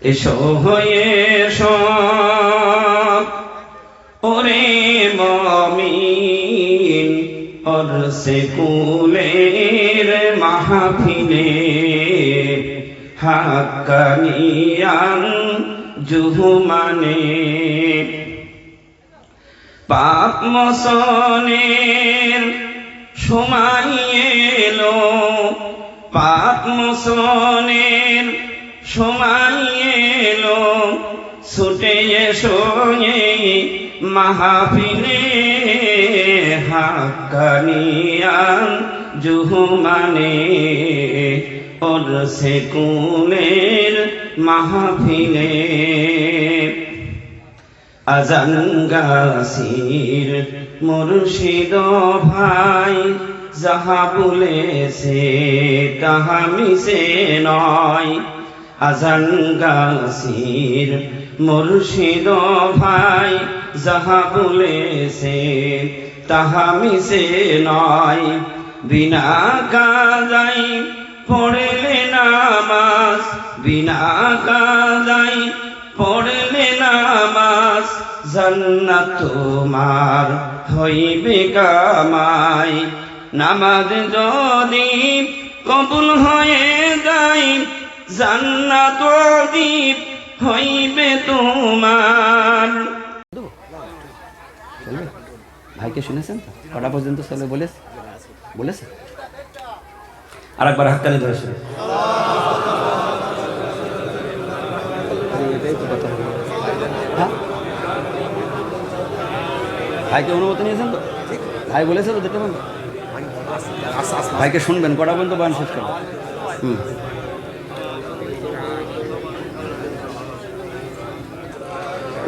এসো হয়ে সব ওরে মুমিন অরসে কুলের মাহফিলে হাক্কানিয়ান জুহমানে পাপ মোচনের সময় এলো, পাপ মোচনের সময় এলো, ছুটে এসো এই মাহফিলে হাক্কানিয়ান জুহমানে ওরসে কুলের মাহফিলে আজান গাছির মুর্শিদ ভাই যাহা বলেছে তাহা মিছে নয়। আজান গাছির মুর্শিদ ভাই যাহা বলেছে তাহা মিছে নয়। বিনা কাজাই পড়লে নামাজ, বিনা কাজাই পড়লে নামাজ, জান্নাত তোমার হইবে কামাই। নামাজ যদি কবুল হয়ে যায়, জান্নাত দ্বীপ হইবে তোমার। ভাইকে শুনেছেন তো কটা পর্যন্ত চলে বলেছে? বলেছে আর একবার হাক্কানি ধরে শুনে। হ্যাঁ, ভাইকে অনুমতি নিয়েছেন তো? ভাই বলেছে তো দেখতে পাবেন, ভাইকে শুনবেন কটা পর্যন্ত বান শেষ করবেন।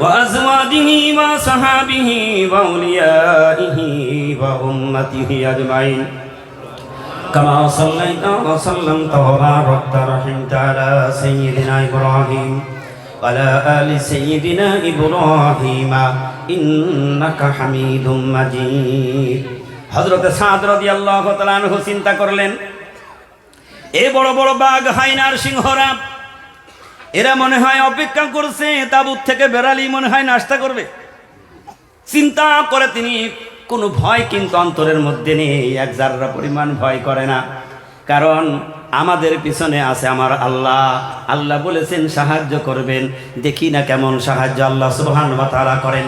وأزواجه وصحابه وأوليائه وأمته أجمعين كما صليت وسلمت وباركت رحمت على سيدنا إبراهيم وعلى آل سيدنا إبراهيم إنك حميد مجيد। হযরত সাদ রাদিয়াল্লাহু তাআলা আনহু চিন্তা করলেন, এ বড় বড় বাঘ হায়নার সিংহরা এরা মনে হয় অপেক্ষা করছে তাবুত থেকে বেরালি মনে হয় নাস্তা করবে। চিন্তা করে তিনি কোনো ভয় কিন্তু অন্তরের মধ্যে নেই, এক জাররা পরিমাণ ভয় করে না, কারণ আমাদের পিছনে আছে আমার আল্লাহ। আল্লাহ বলেছেন সাহায্য করবেন, দেখি না কেমন সাহায্য আল্লাহ সুবহানাহু ওয়া তাআলা করেন।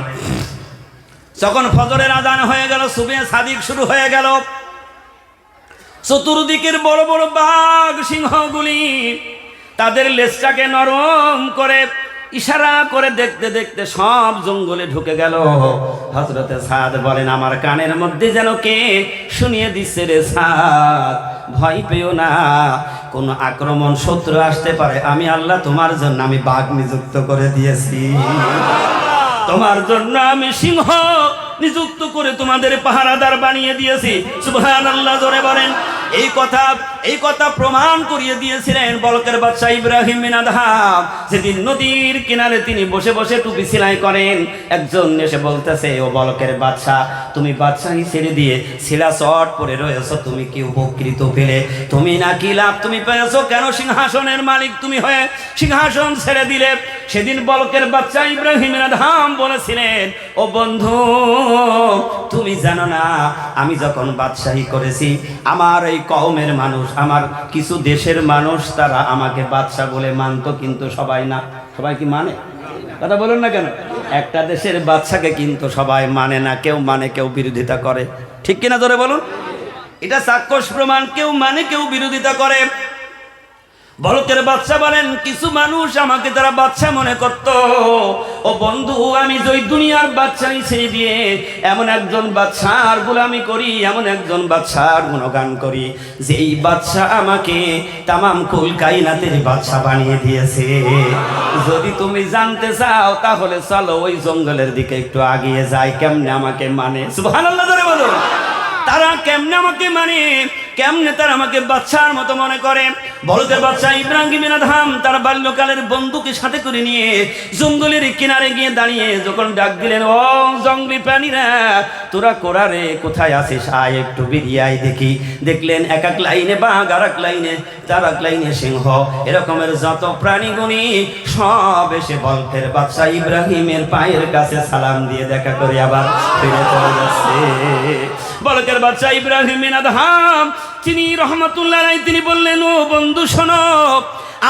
যখন ফজরের আযান হয়ে গেল, সুবহে সাদিক শুরু হয়ে গেল, চতুর্দিকের বড় বড় বাঘ সিংহগুলি তাদের লেজটাকে নরম করে ইশারা করে দেখতে দেখতে সব জঙ্গলে ঢুকে গেল। হযরতে সাদ বলেন, আমার কানের মধ্যে যেন কে শুনিয়ে দিচ্ছে, রে সাদ ভয় পেও না, কোন আক্রমণ শত্রু আসতে পারে, আমি আল্লাহ তোমার জন্য আমি বাঘ নিযুক্ত করে দিয়েছি, তোমার জন্য আমি সিংহ নিযুক্ত করে তোমাদের পাহারাদার বানিয়ে দিয়েছি। সুবহানাল্লাহ, জোরে বলেন। এই কথা প্রমাণ করিয়ে দিয়েছিলেন বলকের বাদশা ইব্রাহিম বিন আদহাম। সেদিন নদীর কিনারে তিনি বসে বসে টুপি সেলাই করেন, একজন এসে বলতেছে, ও বলকের বাদশা, তুমি বাদশাহী ছেড়ে দিয়ে ছিলা চট পরে রয়েছো, তুমি কি উপকৃত পেলে? তুমি না কি লাভ তুমি পেয়েছো? কেন সিংহাসনের মালিক তুমি হয়ে সিংহাসন ছেড়ে দিলে? সেদিন বলকের বাদশা ইব্রাহিম বিন আদহাম বলেছিলেন, ও বন্ধু, তুমি জানো না আমি যখন বাদশাহী করেছি, আমার এই কওমের মানুষ, আমার কিছু দেশের মানুষ, তারা আমাকে বাদশা বলে মানতো, কিন্তু সবাই না। সবাই কি মানে? কথা বলুন না কেন? একটা দেশের বাদশাকে কিন্তু সবাই মানে না, কেউ মানে, কেউ বিরোধিতা করে, ঠিক কিনা জোরে বলুন? এটা চাক্ষুষ প্রমাণ, কেউ মানে কেউ বিরোধিতা করে। বলকের বাদশা বলেন, কিছু মানুষ আমাকে তারা বাদশা মনে করত, ও বন্ধু, আমি যেই দুনিয়ার বাদশাহী ছেড়ে দিয়ে এমন একজন বাদশার গোলামি করি, এমন একজন বাদশার গুণগান করি, যেই বাদশা আমাকে তামাম কুল কায়নাতের বাদশা বানিয়ে দিয়েছে। যদি তুমি জানতে চাও তাহলে চলো ওই জঙ্গলের দিকে একটু আগিয়ে যাই, কেমনে আমাকে মানে। সুবহানাল্লাহ, জোরে বলুন। তারা কেমনে আমাকে মানে, কেমনে তারা আমাকে বাচ্চার মতো মনে করে। বলদের বাচ্চা ইব্রাহিম আদহাম তার বাল্যকালের বন্ধুকে সাথে করে নিয়ে জঙ্গলের কিনারে গিয়ে দাঁড়িয়ে যখন ডাক দিলেন, ও জঙ্গলি প্রাণীরা, তোরা কোরারে কোথায় আছিস, আয় একটু বেরিয়ে আয় দেখি। দেখলেন এক এক লাইনে বাঘ, আর এক লাইনে তার এক লাইনে সিংহ, এরকমের যত প্রাণীগুনি সব এসে বলদের বাদশা ইব্রাহিমের পায়ের কাছে সালাম দিয়ে দেখা করে আবার ফিরে চলে যাচ্ছে। বলকের বাদশা ইব্রাহিম আদহাম তিনি রহমতুল্লাহ আলাইহি তিনি বললেন, ও বন্ধু শোনো,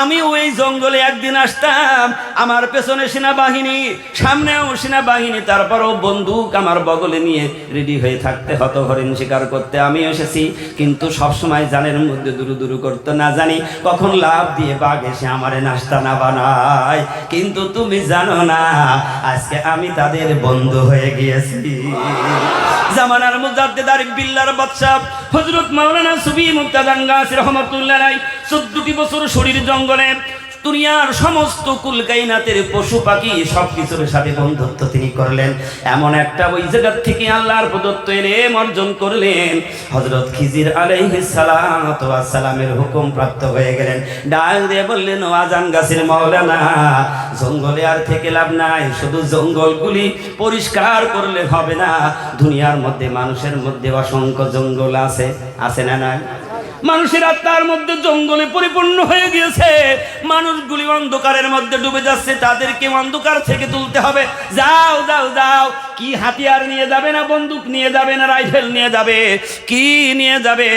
আমি ওই জঙ্গলে একদিন আসতাম, আমার পেছনে সেনাবাহিনী, সামনেও সেনাবাহিনী, তারপরও বন্দুক আমার বগলে নিয়ে রেডি হয়ে থাকতে হতো হরিণ শিকার করতে। আমি এসেছি, কিন্তু সবসময় জানের মধ্যে দুরু দুরু করতো, না জানি কখন লাভ দিয়ে বাঘ এসে আমারে নাস্তা না বানায়। কিন্তু তুমি জানো না, আজকে আমি তাদের বন্ধু হয়ে গিয়েছি। জামানার মুজাদ্দিদ আরিফ বিল্লাহর বাদশা হযরত মাওলানা সুফি মুক্তাদান গাছী রাহমাতুল্লাহ আলাইহি 14টি বছর শরীর জঙ্গলে দুনিয়ার সমস্ত কুল কায়নাতের পশু পাখি সবকিছুর সাথে বন্ধুত্ব তিনি করলেন। এমন একটা ওই জায়গা থেকে আল্লাহর প্রদত্ত এলেম অর্জন করলেন। হযরত খিজির আলাইহিস সালাতু ওয়াস সালামের হুকুম প্রাপ্ত হয়ে গেলেন। ডাক দিয়ে বললেন, ও আজান গাছের মাওলানা, জঙ্গলে আর থেকে লাভ নাই, শুধু জঙ্গলগুলি পরিষ্কার করলে হবে না। দুনিয়ার মধ্যে মানুষের মধ্যে অসংখ্য জঙ্গল আছে, আছে না নাই? মানুষের আত্মার মধ্যে জঙ্গলে পরিপূর্ণ হয়ে গিয়েছে। মানুষগুলি অন্ধকারের মধ্যে ডুবে যাচ্ছে, তাদেরকে অন্ধকার থেকে তুলতে হবে। যাও যাও যাও, কি হাতিয়ার নিয়ে যাবে, না বন্দুক নিয়ে যাবে, না রাইফেল নিয়ে যাবে, কি নিয়ে যাবে?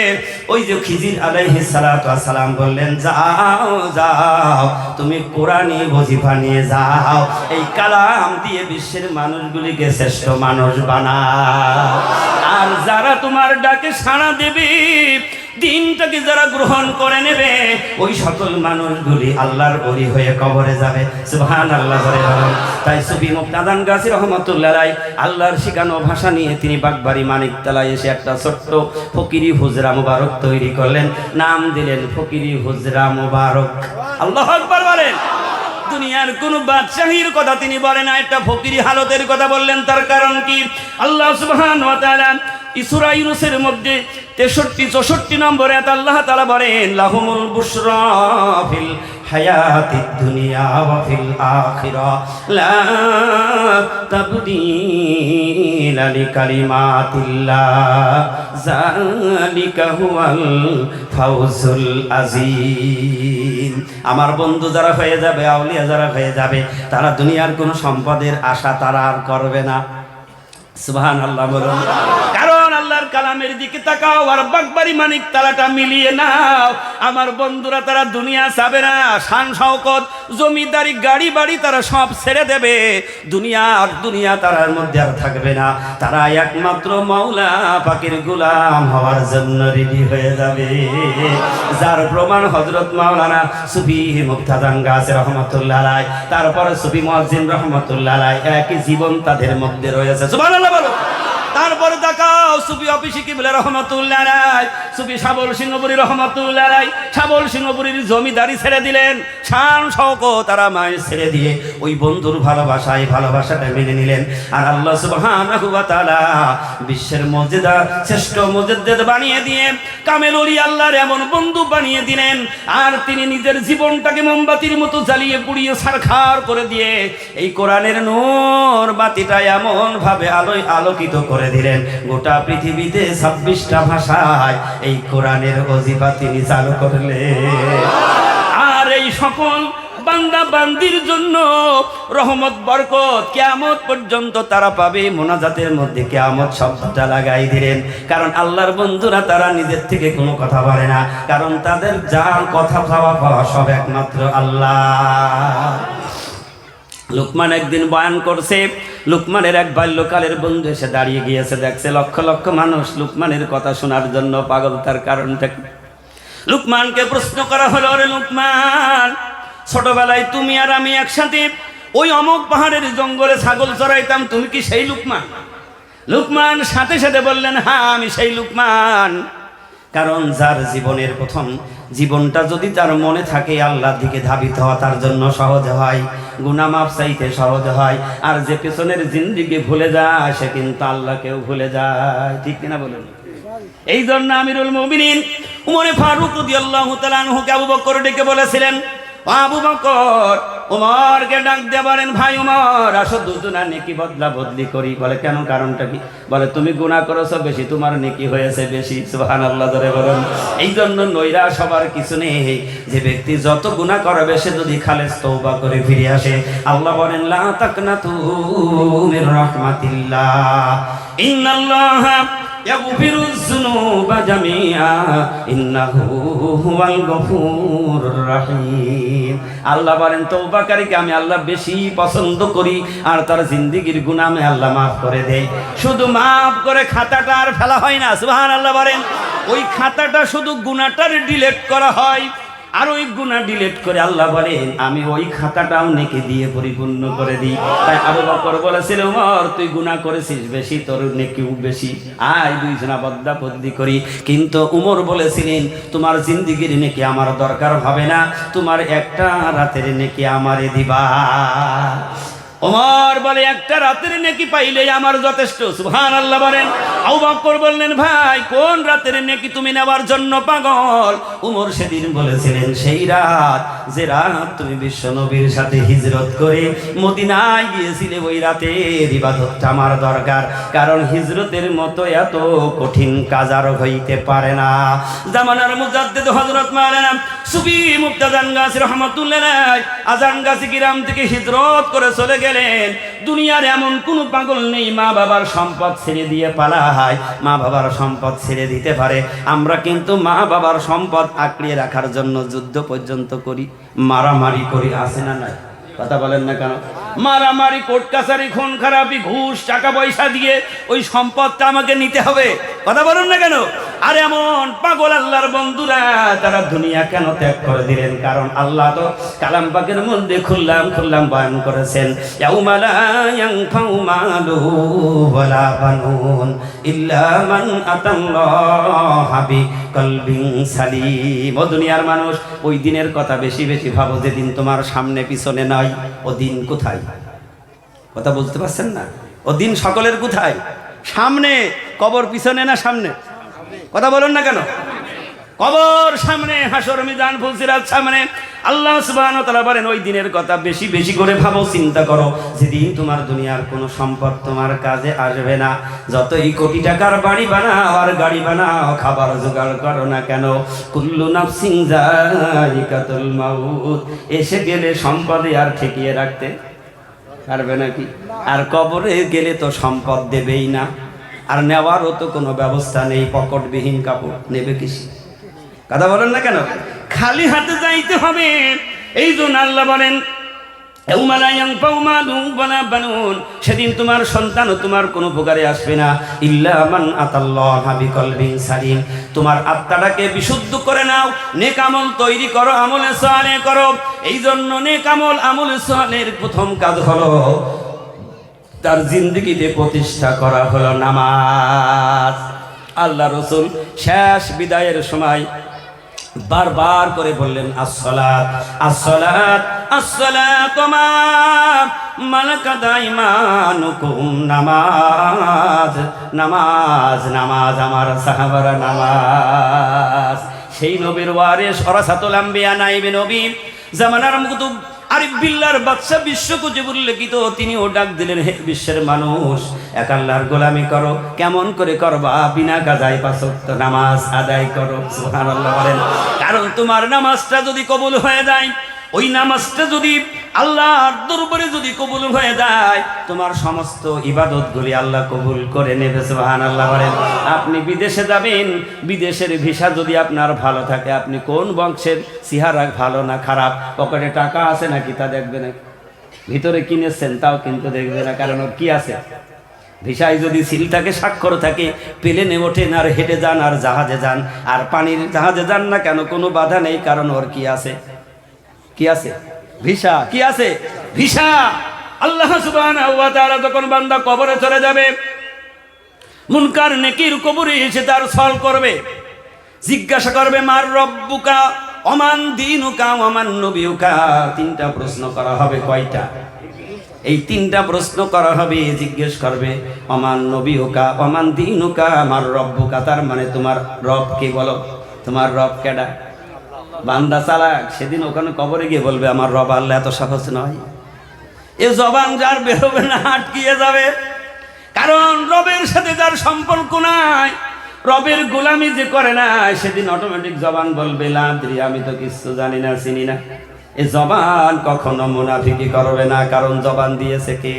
ওই যে খিজির আলাইহিস সালাতু ওয়াস সালাম বললেন, যাও যাও, তুমি কোরআনি ওজিফা নিয়ে যাও, এই কালাম দিয়ে বিশ্বের মানুষগুলিকে শ্রেষ্ঠ মানুষ বানাও। আর যারা তোমার ডাকে সাড়া দেবে, দিনটাকে যারা গ্রহণ করে নেবে, ওই সকল মানুষগুলি আল্লাহর ওলি হয়ে কবরে যাবে। সুবহানাল্লাহ বলে বলেন। তাই সুফি মুক্তাদান গাছী রাহমাতুল্লাহ আলাইহি আল্লাহর শিখানো ভাষা নিয়ে তিনি বাগবাড়ি মানিকতলায় এসে একটা ছোট্ট ফকিরি হুজরা মুবারক তৈরি করলেন, নাম দিলেন ফকিরি হুজরা মুবারক। আল্লাহু আকবার বলেন। দুনিয়ার কোন বাদশাহীর কথা তিনি বলেন না, একটা ফকিরি হালতের কথা বললেন। তার কারণ কি? আল্লাহ সুবহানাহু ওয়া তাআলা সূরা ইউনূসের মধ্যে 63-64 নম্বরে আল্লাহ তাআলা বলেন, লাহুমুল বুশরা ফিল হায়াতিদ দুনিয়া ওয়া ফিল আখিরাহ লা তাবদীলা লিকালিমাতিল্লাহ যালিকা হুয়াল ফাওজুল আযীম। আমার বন্ধু যারা হয়ে যাবে, আউলিয়া যারা হয়ে যাবে, তারা দুনিয়ার কোনো সম্পদের আশা তারা আর করবে না। সুবহানাল্লাহ বলুন। কারণ আল্লাহর কালামের দিকে তাকাও আর বাগবাড়ি মানিক তালাটা মিলিয়ে নাও। আমার বন্ধুরা তারা দুনিয়া চাবে না, শান শওকত, জমিদারি, গাড়ি বাড়ি তারা সব ছেড়ে দেবে। দুনিয়া তারার মধ্যে আর থাকবে না। তারা একমাত্র মাওলা পাকের গোলাম হওয়ার জন্য রেডি হয়ে যাবে। যার প্রমাণ হযরত মাওলানা সুফি মুক্তাদান গাছী রাহমাতুল্লাহ আলাইহি, তারপরে সুফি মুয়াজ্জিন রাহমাতুল্লাহ আলাইহি, একই জীবন তাদের মধ্যে রয়েছে। সুবহানাল্লাহ বলো। তারপরে দেখাও সুফি অফিসি কিবলা রহমাতুল্লাহ আলাইহি, সুফি শাবল সিংহপুরী রহমাতুল্লাহ আলাইহি শাবল সিংহপুরীর জমিদারি ছেড়ে দিলেন, শান শওকত তারা মায়ের ছেড়ে দিয়ে ওই বন্ধুর ভালোবাসাটা মেনে নিলেন। আর আল্লাহ সুবহানাহু ওয়া তাআলা বিশ্বের মর্যাদা শ্রেষ্ঠ মুজাদ্দিদ বানিয়ে দিয়ে কামেল ওলি আল্লাহর এমন বন্ধু বানিয়ে দিলেন। আর তিনি নিজের জীবনটাকে মোমবাতির মতো জ্বালিয়ে পুড়িয়ে ছারখার করে দিয়ে এই কোরআনের নূর বাতিটা এমন ভাবে আলোকিত করে দিলেন, গোটা পৃথিবীতে 26টা ভাষায় এই কোরআনের ওজিফা তিনি চালু করলেন। আর এই সকল বান্দা বান্দির জন্য রহমত বরকত কিয়ামত পর্যন্ত তারা পাবে। মোনাজাতের মধ্যে কিয়ামত শব্দটা লাগাই দিলেন, কারণ আল্লাহর বন্ধুরা তারা নিজের থেকে কোনো কথা বলে না, কারণ তাদের যা কথা পাওয়া সব একমাত্র আল্লাহ। লুকমান একদিন বয়ান করছে, লুকমানের এক বাল্যকালের বন্ধু এসে দাঁড়িয়ে গিয়েছে, দেখছে লক্ষ লক্ষ মানুষ লুকমানের কথা শোনার জন্য পাগল। তার কারণটা কি? লুকমানকে প্রশ্ন করা হলো, আরে লুকমান, ছোটবেলায় তুমি আর আমি একসাথে ওই অমুক পাহাড়ের জঙ্গলে ছাগল চড়াইতাম, তুমি কি সেই লুকমান? লুকমান সাথে সাথে বললেন, হ্যাঁ আমি সেই লুকমান। কারণ যার জীবনের প্রথম জীবনটা যদি তার মনে থাকে, আল্লাহর দিকে ধাবিত হওয়া তার জন্য সহজ হয়, গুনাহ মাফ চাইতে সহজ হয়। আর যে পেছনের জিন্দেগি ভুলে যায়, সে কিন্তু আল্লাহকেও ভুলে যায়। ঠিক কিনা বলুন? এই জন্য আমিরুল মুমিনিন উমরে ফারুক রাদিয়াল্লাহু তাআলা আনহুকে আবু বকর ডেকে বলেছিলেন, আবু বকর উমরকে ডাক দিয়ে বলেন, ভাই উমর আসো দুজনা নেকি বদলা বদলি করি। বলে কেন, কারণটা কি? বলে তুমি গুনাহ করেছো বেশি, তোমার নেকি হয়েছে বেশি। সুবহানাল্লাহ ধরে বলেন। এই জন্য নৈরা সবার কিছু নেই, যে ব্যক্তি যত গুনাহ করবে সে যদি খালেস তওবা করে ফিরে আসে, আল্লাহ বলেন লা তাকনাতু মির রাহমাতিল্লাহ ইন্নাল্লাহা ইয়াগফিরুয যুনুবা জামিআ ইন্নাহু হুয়াল গফুরুর রহিম। আল্লাহ বলেন তওবাকারীকে আমি আল্লাহ বেশি পছন্দ করি, আর তার জিন্দেগীর গুনাহ আমি আল্লাহ মাফ করে দেই। শুধু মাফ করে খাতাটা আর ফেলা হয় না, সুবহানাল্লাহ বলেন। ওই খাতাটা শুধু গুনাহটার ডিলিট করা হয়, আর ওই গুনাহ ডিলিট করে আল্লাহ বলেন আমি ওই খাতাটাও নেকি দিয়ে পরিপূর্ণ করে দিই। তাই আবু বকর বলেছিল, ওমর তুই গুনাহ করেছিস বেশি, তোর নেকিও বেশি, আয় দুইজনা বদলা বদলি করি। কিন্তু উমর বলেছিলেন তোমার জিন্দেগীর নেকি আমার দরকার হবে না, তোমার একটা রাতের নেকি আমারে দিবা। ওমর বলে একটা রাতের নেকি পাইলেই আমার যথেষ্ট। সুবহানাল্লাহ বলেন। আবু বকর বললেন, ভাই কোন রাতের নেকি তুমি নেবার জন্য পাগল? উমর সেদিন বলেছিলেন সেই রাত যে রাত তুমি বিশ্ব নবীর সাথে হিজরত করে মদিনায় গিয়েছিলে, ওই রাতের ইবাদতটা আমার দরকার, কারণ হিজরতের মতো এত কঠিন কাজ আর হইতে পারে না। জামানার মুজাদ্দিদ হযরত মাওলানা সুফি মুফতি আযান গাছী রাহমাতুল্লাহ আলাইহি আযান গাছী গ্রাম থেকে হিজরত করে চলে গেলেন। দুনিয়ার এমন কোন পাগল নেই মা বাবার সম্পদ ছেড়ে দিয়ে পালায়, মা বাবার সম্পদ ছেড়ে দিতে পারে। আমরা কিন্তু মা বাবার সম্পদ আঁকড়িয়ে রাখার জন্য যুদ্ধ পর্যন্ত করি, মারামারি করি, আছে না নাই? কথা বলেন না কেন? মারামারি, কোর্ট কাছারি, খুন খারাপি, ঘুষ, টাকা পয়সা দিয়ে ওই সম্পদটা আমাকে নিতে হবে। কথা বলেন না কেন? আর এমন পাগল আল্লাহর বন্ধুরা তারা দুনিয়া কেন ত্যাগ করে দিলেন? কারণ আল্লাহ তো কালাম পাকের মধ্যে খুললাম বয়ান করেছেন, ইয়াউমা লা ইয়ানফাউ মালুহু ওয়ালা বানুন ইল্লা মান আতাল্লাহা বিকলবিন সালিম। ও দুনিয়ার মানুষ, ওই দিনের কথা বেশি বেশি ভাবো যেদিন তোমার সামনে পিছনে নাই। ও দিন কোথায়? কথা বলতে পারছেন না? ও দিন সকলের কোথায়? সামনে। কবর পিছনে না সামনে? কথা বলুন না কেন? কবর সামনে, হাসর মিজান ফুলসিরাত সামনে। আল্লাহ সুবহানাহু ওয়া তাআলা বলেন ওই দিনের কথা বেশি বেশি করে ভাবো, চিন্তা করো, যেদিন তোমার দুনিয়ার কোনো সম্পদ তোমার কাজে আসবে না। যতই কোটি টাকার বাড়ি বানাও আর গাড়ি বানাও, খাবার জোগাড় করো না কেন, কুল্লু নাফসিন যায়িকাতুল মাউত, এসে গেলে সম্পদে আর ঠেকিয়ে রাখতে পারবে নাকি? আর কবরে গেলে তো সম্পদ দেবেই না, আর নেওয়ারও তো কোনো ব্যবস্থা নেই, পকেটবিহীন কাপড় নেবে কিসে? কথা বলেন না কেন? খালি হাতে যাইতে হবে। এই জন্য আল্লাহ বলেন ইয়াউমা লা ইয়ানফাউ মালুন ওয়ালা বানুন, সেদিন তোমার সন্তানও তোমার কোনো উপকারে আসবে না, ইল্লা মান আতাল্লাহা বিকলবিন সালিম। তোমার আত্মাটাকে বিশুদ্ধ করে নাও, নেক আমল তৈরি করো, আমলে সালেহ করো। এই জন্য নেক আমল, আমলে সালেহের প্রথম কাজ হলো তার জিন্দেগিতে প্রতিষ্ঠা করা হলো নামাজ। আল্লাহ রাসূল শেষ বিদায়ের সময় বারবার করে বললেন আসসালাত আসসালাত আসসালাত মা মালাকাত আইমানুকুম, নামাজ নামাজ নামাজ, আমার সাহাবারা নামাজ। সেই নবীর ওয়ারিস ওরাসাতুল আম্বিয়া, নাইবে নবী, জামানার কুতুব আরিফ বিল্লাহর বাদশা বিশ্বকুতুব উল্লেখিত, তিনিও ডাক দিলেন, হে বিশ্বের মানুষ, এক আল্লাহর গোলামি করো। কেমন করে করবা? বিনা কাজায় 5 ওয়াক্ত নামাজ আদায় করো। সুবহানাল্লাহ বলেন। কারণ তোমার নামাজটা যদি কবুল হয়ে যায়, ওই নামাজটা যদি আল্লাহর দরবারে যদি কবুল হয়ে যায়, তোমার সমস্ত ইবাদতগুলি আল্লাহ কবুল করে নেবে। সুবহানাল্লাহ বলেন। আপনি বিদেশে যাবেন, বিদেশের ভিসা যদি আপনার ভালো থাকে, আপনি কোন বংশের, চেহারা ভালো না খারাপ, পকেটে টাকা আছে নাকি তা দেখবে না, ভিতরে কিনেছেন তাও কিন্তু দেখবে না। কারণ ওর কি আছে? ভিসায় যদি সিল থাকে, স্বাক্ষর থাকে, প্লেনে ওঠেন আর হেঁটে যান আর জাহাজে যান, আর পানির জাহাজে যান না কেন, কোনো বাধা নেই, কারণ ওর কি আছে? কি আছে? ভিসা। কি আছে? ভিসা। আল্লাহ সুবহানাহু ওয়া তাআলা যখন বান্দা কবরে চলে যাবে, মুনকার নেকির কবরে এসে তার সওয়াল করবে, জিজ্ঞাসা করবে মার রব্বুকা ওমান দীনুকা ওমান নবিয়ুকা। 3টা প্রশ্ন করা হবে। কয়টা? এই 3টা প্রশ্ন করা হবে। জিজ্ঞেস করবে ওমান নবিয়ুকা ওমান দীনুকা মার রব্বুকা, তার মানে তোমার রব কে বলো। তোমার রব কেডা? বান্দা চালাক, সেদিন ওখানে কবরে গিয়ে বলবে আমার রব আল্লাহ এত সহজ নয়। এ জবান যার বেরোবে না আটকিয়ে যাবে, কারণ রবের সাথে যার সম্পর্ক নাই, রবের গোলামি যে করে না, সেদিন অটোমেটিক জবান বলবে লা আদরি, আমি তো কিছু জানি না, চিনি না। এই জবান কখনো মুনাফিকি করবে না, কারণ জবান দিয়েছে কে?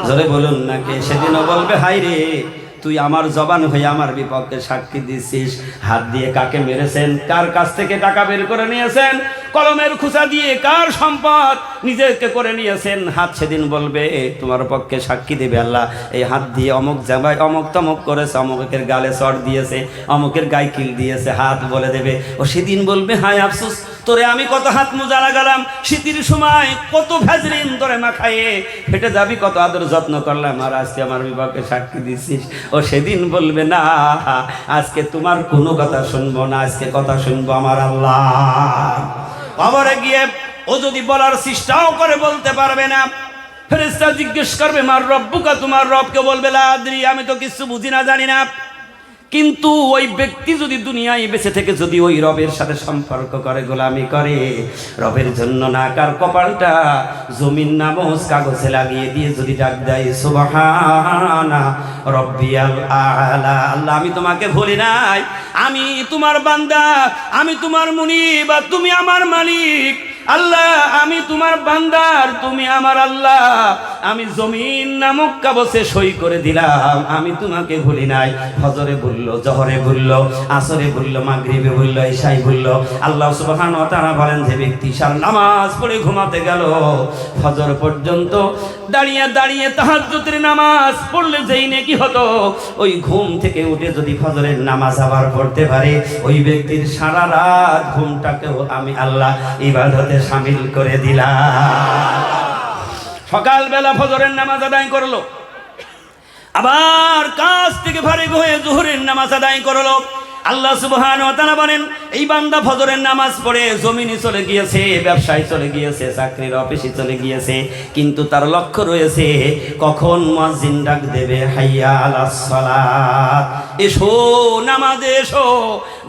জোরে বলুন না কে? সেদিনও বলবে হাই রে, তুই আমার জবান হয়ে আমার বিপক্ষে সাক্ষী দিছিস। হাত দিয়ে কাকে মেরেছেন, কার কাছ থেকে টাকা বের করে নিয়েছেন, কলমের খুঁচা দিয়ে কার সম্পদ নিজেকে করে নিয়েছেন, হাত সেদিন বলবে তোমার পক্ষে সাক্ষী দেবে আল্লাহ, এই হাত দিয়ে অমুক জায়গায় অমুক তমুক করেছে, অমুকের গালে চড় দিয়েছে, অমুকের গায়ে কিল দিয়েছে, হাত বলে দেবে। ও সেদিন বলবে হায় আফসোস, তোরে আমি কত হাত মোজা লাগালাম, শীতের সময় কত ভ্যাজলিন তোরে মাখায়ে ফেটে যাবি, কত আদর যত্ন করলাম, আর আজকে আমার বিপক্ষে সাক্ষী দিছিস। ও সেদিন বলবে না, আজকে তোমার কোনো কথা শুনবো না, আজকে কথা শুনবো আমার আল্লাহ। কবরে গিয়ে ও যদি বলার চেষ্টাও করে বলতে পারবে না, ফেরেশতা জিজ্ঞেস করবে মার রব্বুকা, তোমার রবকে বলবে লা আদরি, আমি তো কিছু বুঝি না, জানি না। কিন্তু ওই ব্যক্তি যদি দুনিয়ায় বেঁচে থেকে যদি ওই রবের সাথে সম্পর্ক করে, গোলামি করে, রবের জন্য নাকার কপালটা জমিন নামজ কাগজে লাগিয়ে দিয়ে যদি ডাক দেয় সুবহানা রব্বিয়াল আলা, আল্লাহ আমি তোমাকে ভুলি নাই, আমি তোমার বান্দা, আমি তোমার মুনিব, তুমি আমার মালিক, আল্লাহ আমি তোমার বান্দার, তুমি আমার আল্লাহ, আমি জমিন নামক কাগজে সই করে দিলাম, আমি তোমাকে ভুলি নাই। ফজরে বললো, জহরে বললো, আসরে বললো, মাগরিবে বললো, ঈশায় বললো। আল্লাহ সুবহানাহু ওয়া তাআলা বলেন যে ব্যক্তি সারা নামাজ পড়ে ঘুমাতে গেল, ফজর পর্যন্ত দাঁড়িয়ে দাঁড়িয়ে তাহাজ্জুদের নামাজ পড়লে যেই নেকি হতো, ওই ঘুম থেকে উঠে যদি ফজরের নামাজ আবার পড়তে পারে, ওই ব্যক্তির সারা রাত ঘুমটাকেও আমি আল্লাহ ইবাদতে শামিল করে দিলাম। সকালবেলা ফজরের নামাজ আদায় করলো, আবার কাজ থেকে ফারিগ হয়ে যোহরের নামাজ আদায় করলো। আল্লাহ সুবহানাহু ওয়া তাআলা বলেন এই বান্দা ফজরের নামাজ পড়ে জমিনে চলে গিয়েছে, ব্যবসায় চলে গিয়েছে, চাকরির অফিসে চলে গিয়েছে, কিন্তু তার লক্ষ্য রয়েছে কখন মুয়াজ্জিন ডাক দেবে হাইয়া আলাস সালাত, এসো নামাজে এসো।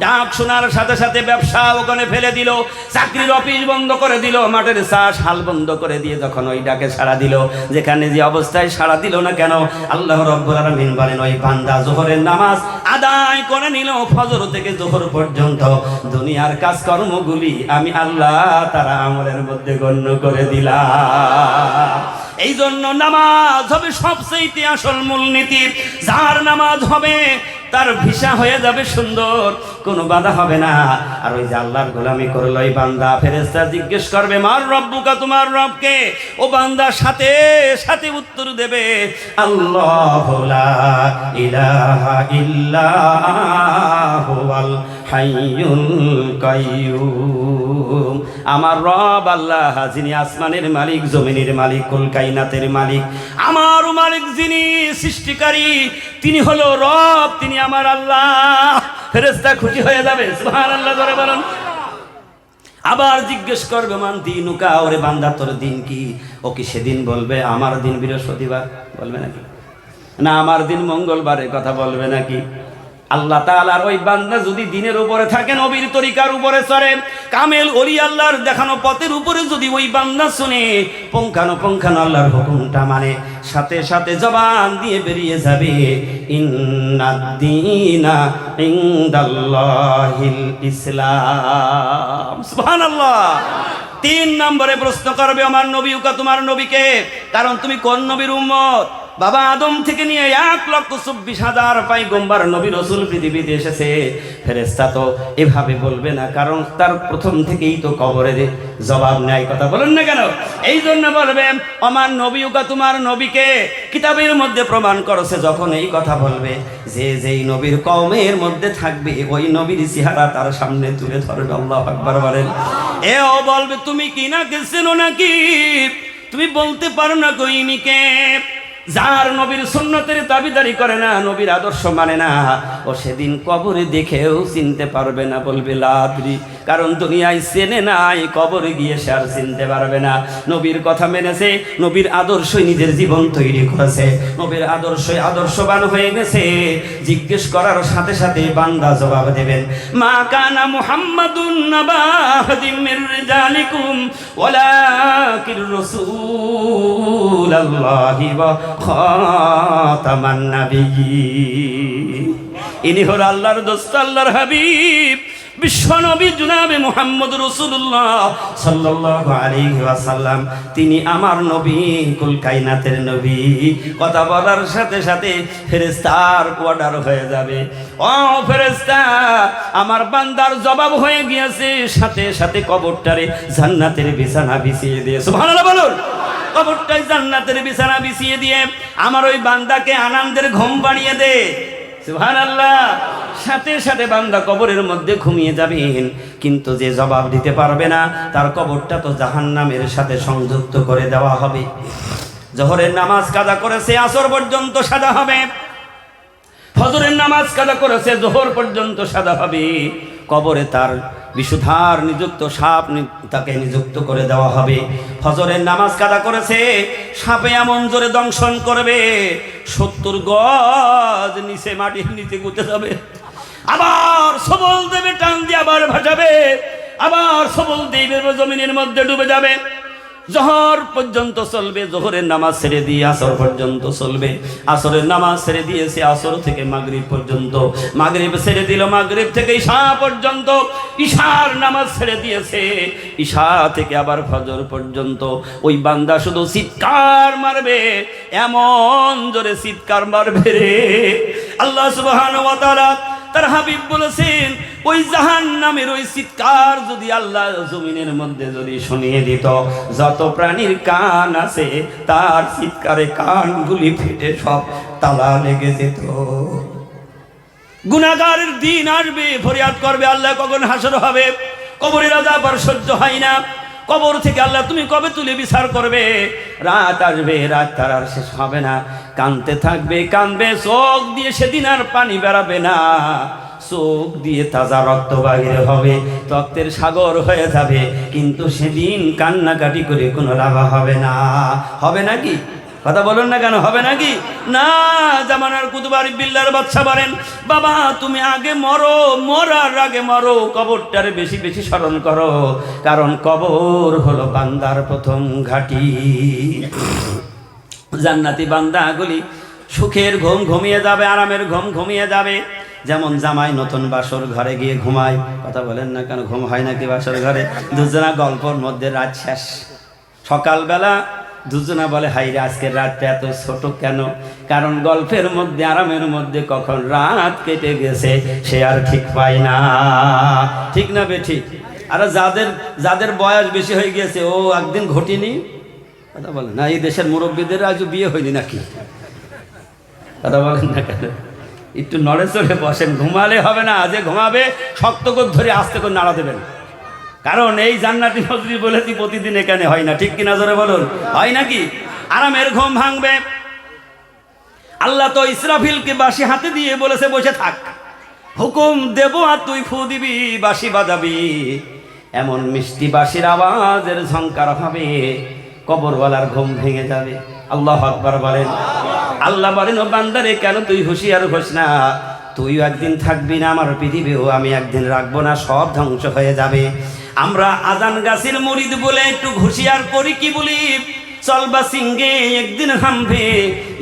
ডাক শোনার সাথে সাথে ব্যবসা ওখানে ফেলে দিল, চাকরির অফিস বন্ধ করে দিল, মাঠের চাষ হাল বন্ধ করে দিয়ে যখন ওই ডাকে সাড়া দিল, যেখানে যে অবস্থায় সাড়া দিল না কেন, আল্লাহ রাব্বুল আলামিন বলেন ওই বান্দা যোহরের নামাজ আদায় করে নিল। ফজর থেকে যোহর পর্যন্ত দুনিয়ার কাজকর্মগুলি আমি আল্লাহ তারা আমলের মধ্যে গণ্য করে দিলাম। এই জন্য নামাজ হবে সবচেয়ে আসল মূলনীতি। যার নামাজ হবে তার ভিসা হয়ে যাবে সুন্দর, কোনো বাধা হবে না। আর ওই যে আল্লাহর গোলামি করলো এই বান্দা, ফেরেশতা জিজ্ঞেস করবে মার রব্বুকা, তোমার রবকে? ও বান্দা সাথে সাথে উত্তর দেবে আল্লাহু লা ইলাহা ইল্লা হুয়াল হাইয়ুল কাইয়্যুম। আমার রব আল্লাহ, যিনি আসমানের মালিক, জমিনের মালিক, কুল কায়নাতের মালিক, আমার মালিক যিনি সৃষ্টিকারী, তিনি হলো রব, তিনি আমার আল্লাহ। ফেরেশতা খুশি হয়ে যাবে, সুবহানাল্লাহ জোরে বলুন। আবার জিজ্ঞেস করবে মান দিনুকা, ওরে বান্দা তোর দিন কি? ও কি সেদিন বলবে আমার দিন বৃহস্পতিবার? বলবে নাকি? না আমার দিন মঙ্গলবার, কথা বলবে নাকি? আল্লাহ তাআলার ওই বান্দা যদি দিনের উপরে থাকে, নবীর তরিকার উপরে চলে, কামেল ওলি আল্লাহর দেখানো পথের উপরে যদি ওই বান্দা শুনে, পুঙ্খানুপুঙ্খানু আল্লাহর হুকুমটা মানে, সাথে সাথে জবান দিয়ে বেরিয়ে যাবে ইন্নাদ-দীনা ইনদাল্লাহিল ইসলাম। সুবহানাল্লাহ। 3 নম্বরে প্রশ্ন করবে আমার নবীকা, তোমার নবীকে? কারণ তুমি কোন নবীর উম্মত? বাবা আদম থেকে নিয়ে 1,24,000 পয়গম্বর নবী রাসূল পৃথিবীতে এসেছে। ফেরেশতা তো এভাবে বলবে না, কারণ তার প্রথম থেকেই তো কবরে জবাব নেয়, কথা বলেন না কেন? এই জন্য বলবে আমার নবীকা, তোমার নবীকে? কিতাবের মধ্যে প্রমাণ করেছে যখন এই কথা বলবে, যে যেই নবীর কওমের মধ্যে থাকবে ওই নবীর চেহারা তার সামনে তুলে ধরবে। আল্লাহু আকবার বলেন। এও বলবে তুমি কি না চেনো নাকি? তুমি বলতে পারো না কইনিকে? যার নবীর সুন্নতের দাবিদারি করে না, নবীর আদর্শ মানে না, ও সেদিন কবরে দেখেও চিনতে পারবে না, বলবে লাদ্রি। কারণ দুনিয়ায় চেনে নাই, কবরে গিয়ে সে আর চিনতে পারবে না। নবীর কথা মেনেছে, নবীর আদর্শই নিজের জীবন তৈরি করেছে, নবীর আদর্শই আদর্শবান হয়ে গেছে। জিজ্ঞেস করার সাথে সাথে বান্দা জবাব দেবেন, মা কানা মুহাম্মাদুন নাবা আহাদিম মির রিজালিকুম ওয়ালাকির রাসূলুল্লাহি ওয়া খাতামান নাবিয়্যিন। ইনি হলো আল্লাহর দোস্ত, আল্লাহর হাবিব, বিশ্বনবী জনাবে মুহাম্মদ রাসূলুল্লাহ সাল্লাল্লাহু আলাইহি ওয়াসাল্লাম। তিনি আমার নবী, কুল কায়নাতের নবী। কথা বলার সাথে সাথে ফেরেশতার অর্ডার হয়ে যাবে, ও ফেরেশতা, আমার বান্দার জবাব হয়ে গিয়েছে, সাথে সাথে কবরটারে জান্নাতের বিছানা বিছিয়ে দিয়ে, সুবহানাল্লাহ বলুন, কবরটায় জান্নাতের বিছানা বিছিয়ে দিয়ে আমার ওই বান্দাকে আনন্দের ঘুম পাড়িয়ে দে, সুবহানাল্লাহ। সাথে সাথে বান্দা কবরের মধ্যে ঘুমিয়ে যাবেন, কিন্তু যে জবাব দিতে পারবে না তার কবরটা তো জাহান্নামের সাথে সংযুক্ত করে দেওয়া হবে। জোহরের নামাজ কাজা করেছে, আসর পর্যন্ত সাজা হবে। ফজরের নামাজ কাজা করেছে, জোহর পর্যন্ত সাজা হবে। কবরে তার বিশুদ্ধার নিযুক্ত সাপ তাকে নিযুক্ত করে দেওয়া হবে। ফজরের নামাজ কাজা করেছে, সাপে এমন জোরে দংশন করবে 70 গজ নিচে, মাটির নিচে গুতে যাবে। আবার সবল দেবে, টান দিয়ে আবার ভাসাবে, আবার সবল দেবে, জমিনের মধ্যে ডুবে যাবে। জোহর পর্যন্ত চলবে, জোহরের নামাজ ছেড়ে দিয়ে আসর পর্যন্ত চলবে। আসরের নামাজ ছেড়ে দিয়েছে আসর থেকে মাগরিব পর্যন্ত, মাগরিব ছেড়ে দিল মাগরিব থেকে ঈশা পর্যন্ত, ঈশার নামাজ ছেড়ে দিয়েছে ঈশা থেকে আবার ফজর পর্যন্ত। ওই বান্দা শুধু চিৎকার মারবে, এমন জোরে চিৎকার মারবে রে, আল্লাহ সুবহানাহু ওয়া তাআলা তার হাবিব বলেছেন, ওই জাহান্নামের ওই চিৎকার যদি আল্লাহ জমিনের মধ্যে যদি শুনিয়ে দিত, যত প্রাণীর কান আছে তার চিৎকারে কানগুলি ফেটে সব তালা লেগে যেত। গুনাহগারের দিন আসবে, ফরিয়াদ করবে, আল্লাহ কখন হাসর হবে, কবরের আযাব আর সহ্য হয় না, কবর থেকে আল্লাহ তুমি কবে তুলে বিচার করবে। রাত আসবে, রাত তার আর শেষ হবে না, কাঁদতে থাকবে, কাঁদবে, চোখ দিয়ে সেদিন আর পানি বেরাবে না, চোখ দিয়ে তাজা রক্ত বাহির হবে, রক্তের সাগর হয়ে যাবে, কিন্তু সেদিন কান্নাকাটি করে কোনো লাভ হবে না। হবে নাকি? কথা বলুন না কেন, হবে নাকি? না। জামানার কুতুবার বিল্লার বাদশা বলেন, বাবা তুমি আগে মরো, মরার আগে মরো, কবরটারে বেশি বেশি স্মরণ করো, কারণ কবর হলো বান্দার প্রথম ঘাঁটি। জান্নাতি বান্দাগুলি সুখের ঘুম ঘুমিয়ে যাবে, আরামের ঘুম ঘুমিয়ে যাবে। যেমন জামাই নতুন বাসর ঘরে গিয়ে ঘুমায়, কথা বলেন না কেন, ঘুম হয় নাকি বাসর ঘরে? দুজনা গল্পর মধ্যে রাত শেষ, সকালবেলা দুজনা বলে, হাই রে আজকের রাতটা এত ছোট কেন? কারণ গল্পের মধ্যে আরামের মধ্যে কখন রাত কেটে গেছে সে আর ঠিক পায় না, ঠিক না বেঠিক? আর যাদের বয়স বেশি হয়ে গেছে, ও একদিন ঘটিনি, কথা বলেন না, এই দেশের মুরব্বীদের আজও বিয়ে হয়নি নাকি? কথা বলেন না কেন? একটু নড়ে চড়ে বসেন, ঘুমালে হবে না, যে ঘুমাবে শক্ত করে ধরে আস্তে করে নাড়া দেবেন, কারণ এই জান্নাতি ফজলি বলেছি প্রতিদিন এখানে হয় না, ঠিক কিনা জোরে বলুন, হয় নাকি? আরামের ঘুম ভাঙবে। আল্লাহ তো ইসরাফিলকে বাঁশি হাতে দিয়ে বলেছে বসে থাক, হুকুম দেব আর তুই ফু দিবি, বাঁশি বাজাবি, এমন মিষ্টি বাঁশির আওয়াজের ঝংকার হবে, কবরওয়ালার ঘুম ভেঙে যাবে। আল্লাহু আকবার বলেন। আল্লাহ বলেন, ও বান্দারে কেন তুই হুঁশিয়ার হোস না, তুইও একদিন থাকবি না আমার পৃথিবীও, আমি একদিন রাখবো না, সব ধ্বংস হয়ে যাবে। আমরা আজান গাছের মুরিদ বলে একটু হুঁশিয়ার করি, কি বলি? চলবা সিংহে একদিন হামবে,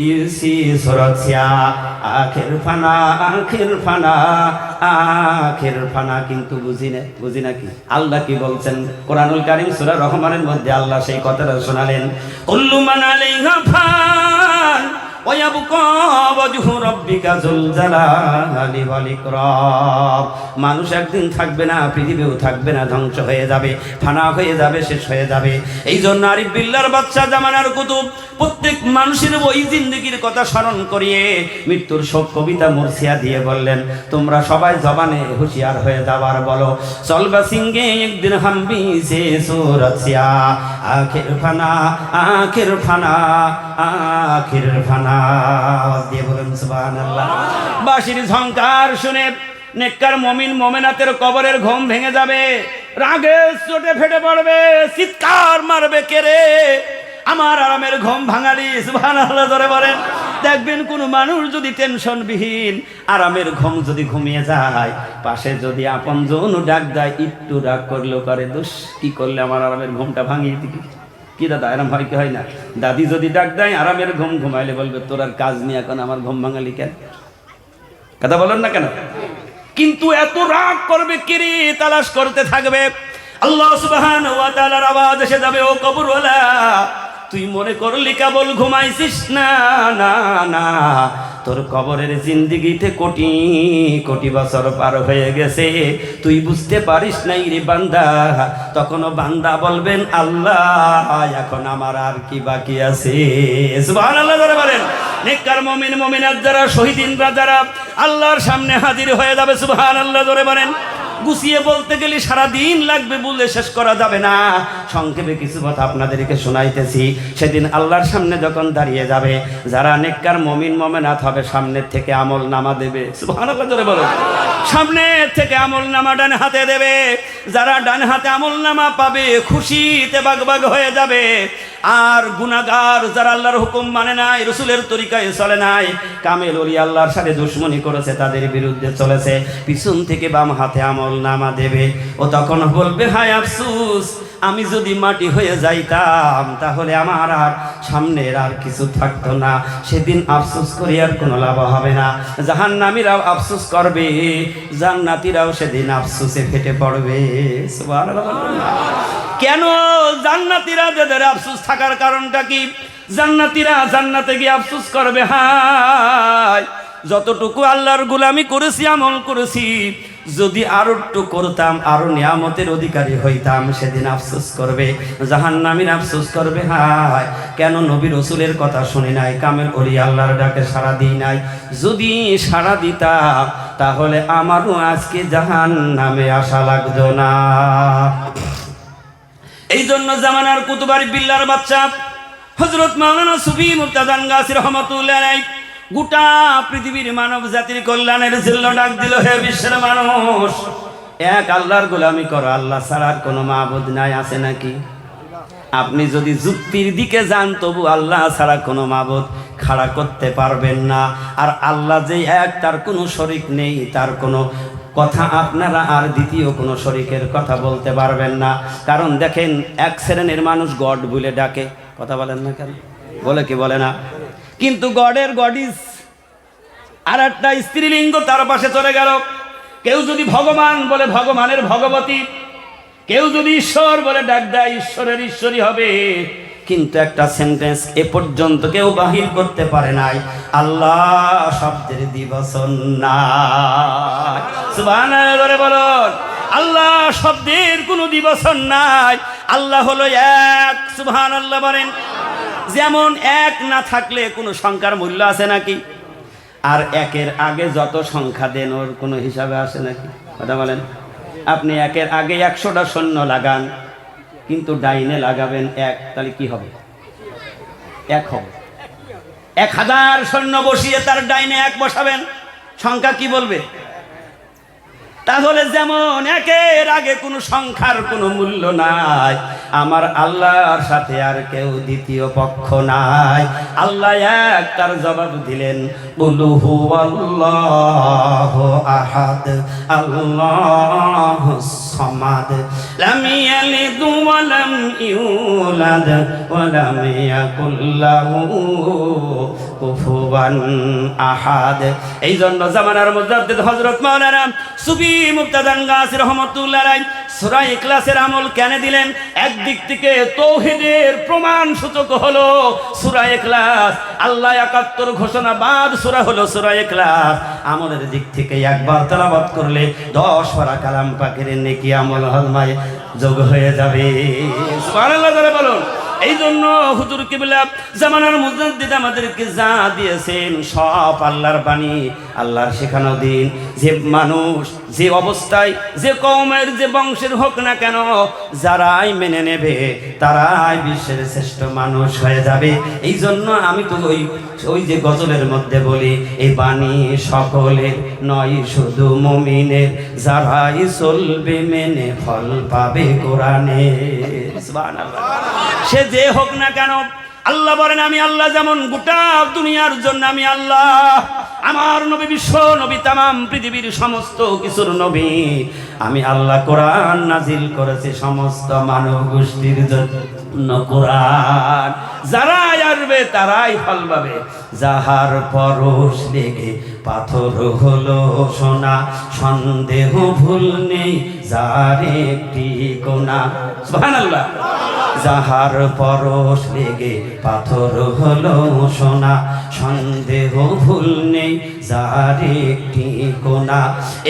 ইসি সরছিয়া আখের ফানা, আখের ফানা, আখের ফানা, কিন্তু বুঝি নাকি আল্লাহ কি বলছেন? কোরআনুল কারীম সূরা রহমানের মধ্যে আল্লাহ সেই কথাটা শোনালেন, কুল্লু মান আলাইহা ফান ওয়ায়াবকা ওয়াজহু রাব্বিকা যুল জালালি ওয়াল ইকরাম। মানুষ একদিন থাকবে না, পৃথিবীও থাকবে না, ধ্বংস হয়ে যাবে, ফানা হয়ে যাবে, শেষ হয়ে যাবে। এই জন্য আরিফ বিল্লাহর বাদশা জামানার কুতুব প্রত্যেক মানুষের ওই জিন্দগির কথা স্মরণ করিয়ে মৃত্যুর শোক কবিতা মুর্শিয়া দিয়ে বললেন, তোমরা সবাই জবানে হুঁশিয়ার হয়ে যাবার বলো, চলবা সিংহে একদিন হামবি সে সুরত সিয়া, আখির ফানা আখির ফানা আখির ফানা। দিয়ে বলেন সুবহানাল্লাহ। বাঁশির ঝংকার শুনে নেককার মুমিন মুমিনাতের কবরের ঘুম ভেঙে যাবে, রাগে চোটে ফেটে পড়বে, চিৎকার মারবে, কে রে আমার আরামের ঘুম ভাঙালি। সুবহানাল্লাহ জোরে বলেন। দেখবেন কোন মানুষ যদি টেনশনবিহীন আরামের ঘুম যদি ঘুমিয়ে যায়, পাশে যদি আপনজন ডাক দেয়, একটু রাগ করলেও করে, দোষ কি করলে আমার আরামের ঘুমটা ভাঙিয়ে দিবি, কি দাদা এরম হয় কি হয় না? দাদি যদি ডাক দেয় আরামের ঘুম ঘুমাইলে বলবে, তোর আর কাজ নিয়ে এখন আমার ঘুম ভাঙালি কেন? কথা বলেন না কেন? কিন্তু এত রাগ করবে, কিরে তালাশ করতে থাকবে। আল্লাহ সুবহানাহু ওয়া তাআলার আওয়াজ এসে যাবে, ও কবরওয়ালা, তুই মনে করলি কেবল ঘুমাইছিস? না না না, তোর কবরের জিন্দেগিতে কোটি কোটি বছর পার হয়ে গেছে, তুই বুঝতে পারিস নাই রে বান্দা। তখনও বান্দা বলবেন, আল্লাহ এখন আমার আর কি বাকি আছে? সুবহানাল্লাহ জোরে বলেন। নেককার মুমিন মুমিনাত যারা, শহীদিনরা যারা আল্লাহর সামনে হাজির হয়ে যাবে, সুবহানাল্লাহ জোরে বলেন। গুছিয়ে বলতে গেলে সারা দিন লাগবে, বলে শেষ করা যাবে না। সংক্ষেপে কিছু কথা আপনাদেরকে শোনাইতেছি। সেদিন আল্লাহর সামনে যখন দাঁড়িয়ে যাবে, যারা নেককার মুমিন মুমিনাত হবে, সামনের থেকে আমল নামা দেবে। সুবহানাল্লাহ জোরে বলেন। সামনের থেকে আমল নামা ডান হাতে দেবে। যারা ডান হাতে আমল নামা পাবে, খুশিতে বাগবাগ হয়ে যাবে। আর গুনাহগার যারা আল্লাহর হুকুম মানে নাই, রসুলের তরিকায় চলে নাই, কামেল ওলি আল্লাহর সাথে দুশমনি করেছে, তাদের বিরুদ্ধে চলেছে, পিছন থেকে বাম হাতে আমল নামা দেবে। ও তখন বলবে, হায় আফসোস, আমি যদি মাটি হয়ে যাইতাম তাহলে আমার আর সামনের আর কিছু থাকতো না। সেদিন আফসোস করি আর কোনো লাভ হবে না। জাহান্নামীরাও আফসোস করবে, জান্নাতীরাও সেদিন আফসোসে ফেটে পড়বে। সুবহানাল্লাহ। কেন জান্নাতীরা যাদের আফসোস থাকার কারণটা কি? জান্নাতীরা জান্নাতে গিয়ে আফসোস করবে, হায় যতটুকু আল্লাহর গোলামি করেছি, আমল করেছি, যদি আরো একটু করতাম, আরো নিয়ামতের অধিকারী হইতাম, সেদিন আফসোস করবে। জাহান্নামীর আফসোস করবে, হায় কেন নবী রসুলের কথা শুনি নাই, কামেল ওলি আল্লাহর ডাকে সাড়া দিই নাই। যদি সাড়া দিতাম তাহলে আমারও আজকে জাহান্নামে আসা লাগতো না। এই জন্য জামানার কুতুবার বিল্লার বাচ্চা হযরত মাওলানা সুফি মুর্তাজা গাছী রহমাতুল্লাহ আলাইহি গোটা পৃথিবীর মানব জাতির কল্যাণের জন্য ডাক দিল, হে বিশ্বের মানুষ, এক আল্লাহর গোলামি করো, আল্লাহ ছাড়া আর কোনো মাবুদ নাই। আছে নাকি? আপনি যদি যুক্তির দিকে যান, তবু আল্লাহ ছাড়া কোনো মাবুদ খাড়া করতে পারবেন না। আর আল্লাহ যে এক, তার কোনো শরীক নেই, তার কোনো কথা আপনারা আর দ্বিতীয় কোনো শরীকের কথা বলতে পারবেন না। কারণ দেখেন, এক শ্রেণীর মানুষ গড বলে ডাকে, কথা বলেন না কেন? বলে কি বলে না? কিন্তু গডের গডিস আর একটা স্ত্রীলিঙ্গ তার পাশে চলে গেল। কেউ যদি ভগবান বলে ভগবানের ভগবতী, কেউ যদি ঈশ্বর বলে ডাক দেয়, ঈশ্বরের ঈশ্বরী হবে। কিন্তু একটা সেন্টেন্স এ পর্যন্ত কেউ বাহির করতে পারে নাই, আল্লাহ শব্দের দিবসন নাই। সুবহানাল্লাহ বলুন। আল্লাহ শব্দের কোনো দিবসন নাই। আল্লাহ হলো এক। সুবহানাল্লাহ বলেন। যেমন এক না থাকলে কোনো সংখ্যার মূল্য আছে নাকি? আর একের আগে যত সংখ্যা দেন, ওর কোনো হিসাবে আসে নাকি? কথা বলেন। আপনি একের আগে 100টা শূন্য লাগান, কিন্তু ডাইনে লাগাবেন এক, তাহলে কি হবে? এক হবে। 1000 শূন্য বসিয়ে তার ডাইনে এক বসাবেন, সংখ্যা কি বলবে? তাহলে যেমন একের আগে কোনো সংখ্যার কোনো মূল্য নাই, আমার আল্লাহর সাথে আর কেউ দ্বিতীয় পক্ষ নাই। আল্লাহ এক, তার জবাব দিলেন, কুল হুয়াল্লাহু আহাদ আল্লাহুস সামাদ লাম ইয়ালিদ ওয়া লাম ইউলাদ ওয়া লাম ইয়াকুল লাহু কুফুয়ান আহাদ। এই জন্য জামানার মুজাদ্দিদ হযরত মাওলানা সুফি মুর্তাজা গাছী রহমাতুল্লাহ আলাইহি সূরা ইখলাসের আমল কেন দিলেন? একদিক থেকে তাওহীদের প্রমাণ সূচক হলো সূরা ইখলাস। আল্লাহ 71 ঘোষণা বাদ সূরা হলো সূরা ইখলাস। আমলের দিক থেকে একবার তেলাওয়াত করলে 10 পারা কালাম পাকের নেকি আমল হজমায় যোগ হয়ে যাবে। সুবহানাল্লাহ বলুন। এই জন্য হুজুর কিবলা জামানার মুজাদ্দিদ আমাদেরকে যা দিয়েছেন সব আল্লাহর বাণী, আল্লাহর শেখানো দিন। যে মানুষ যে অবস্থায় যে কওমের যে বংশের হোক না কেন, যারাই মেনে নেবে তারাই বিশ্বের শ্রেষ্ঠ মানুষ হয়ে যাবে। এই জন্য আমি তো ওই যে গজলের মধ্যে বলি, এই বাণী সকলের নয় শুধু মুমিনের, যারাই চলবে মেনে ফল পাবে কোরআনে। সুবহানাল্লাহ। সে যে হোক না কেন, আল্লাহ বলেন আমি আল্লাহ যেমন গোটা দুনিয়ার জন্য আমি আল্লাহ, আমার নবী বিশ্ব নবী তামাম পৃথিবীর সমস্ত কিছুর নবী, আমি আল্লাহ কোরআন নাজিল করেছি সমস্ত মানব গোষ্ঠীর জন্য কোরআন। যারাই আসবে তারাই ফল পাবে। যাহার পরশ লেগে পাথর হলো সোনা, সন্দেহ ভুল নেই যার একটি কোনা। সুবহানাল্লাহ। যাহার পরশ লেগে পাথর হলো সোনা, সন্দেহ ভুল নেই যার একটি কোনা।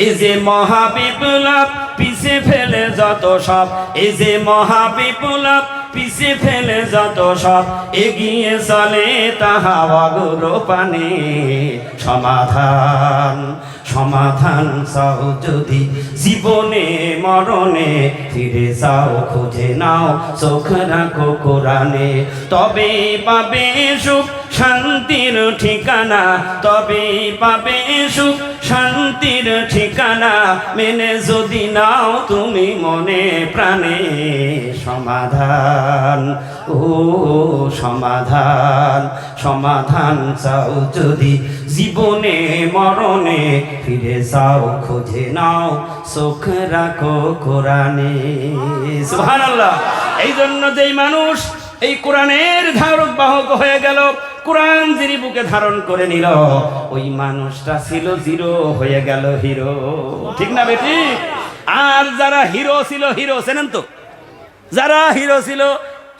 এই যে মহাবিপ্লব পিছে ফেলে যত সব, এই যে মহাবিপ্লব পিছে ফেলে যত সব, এগিয়ে চলে তাহা অগ্রপানে। সমাধান সমাধান চাও যদি জীবনে মরণে, ফিরে যাও খুঁজে নাও চোখ রাখো কোরআনে। তবে পাবে সুখ শান্তির ঠিকানা, তবে পাবে সুখ শান্তির ঠিকানা, মেনে যদি নাও তুমি মনে প্রাণে। সমাধান ও সমাধান, সমাধান চাও যদি জীবনে মরণে, ফিরে যাও খুঁজে নাও চোখ রাখো কোরআনে। সুবহানাল্লাহ। এই জন্য যেই মানুষ এই কোরআনের ধারক বাহক হয়ে গেল, কোরআন যিনি বুকে ধারণ করে নিল, ওই মানুষটা ছিল জিরো হয়ে গেল হিরো। ঠিক না বেটি? আর যারা হিরো ছিল, হিরো চেনেন তো? যারা হিরো ছিল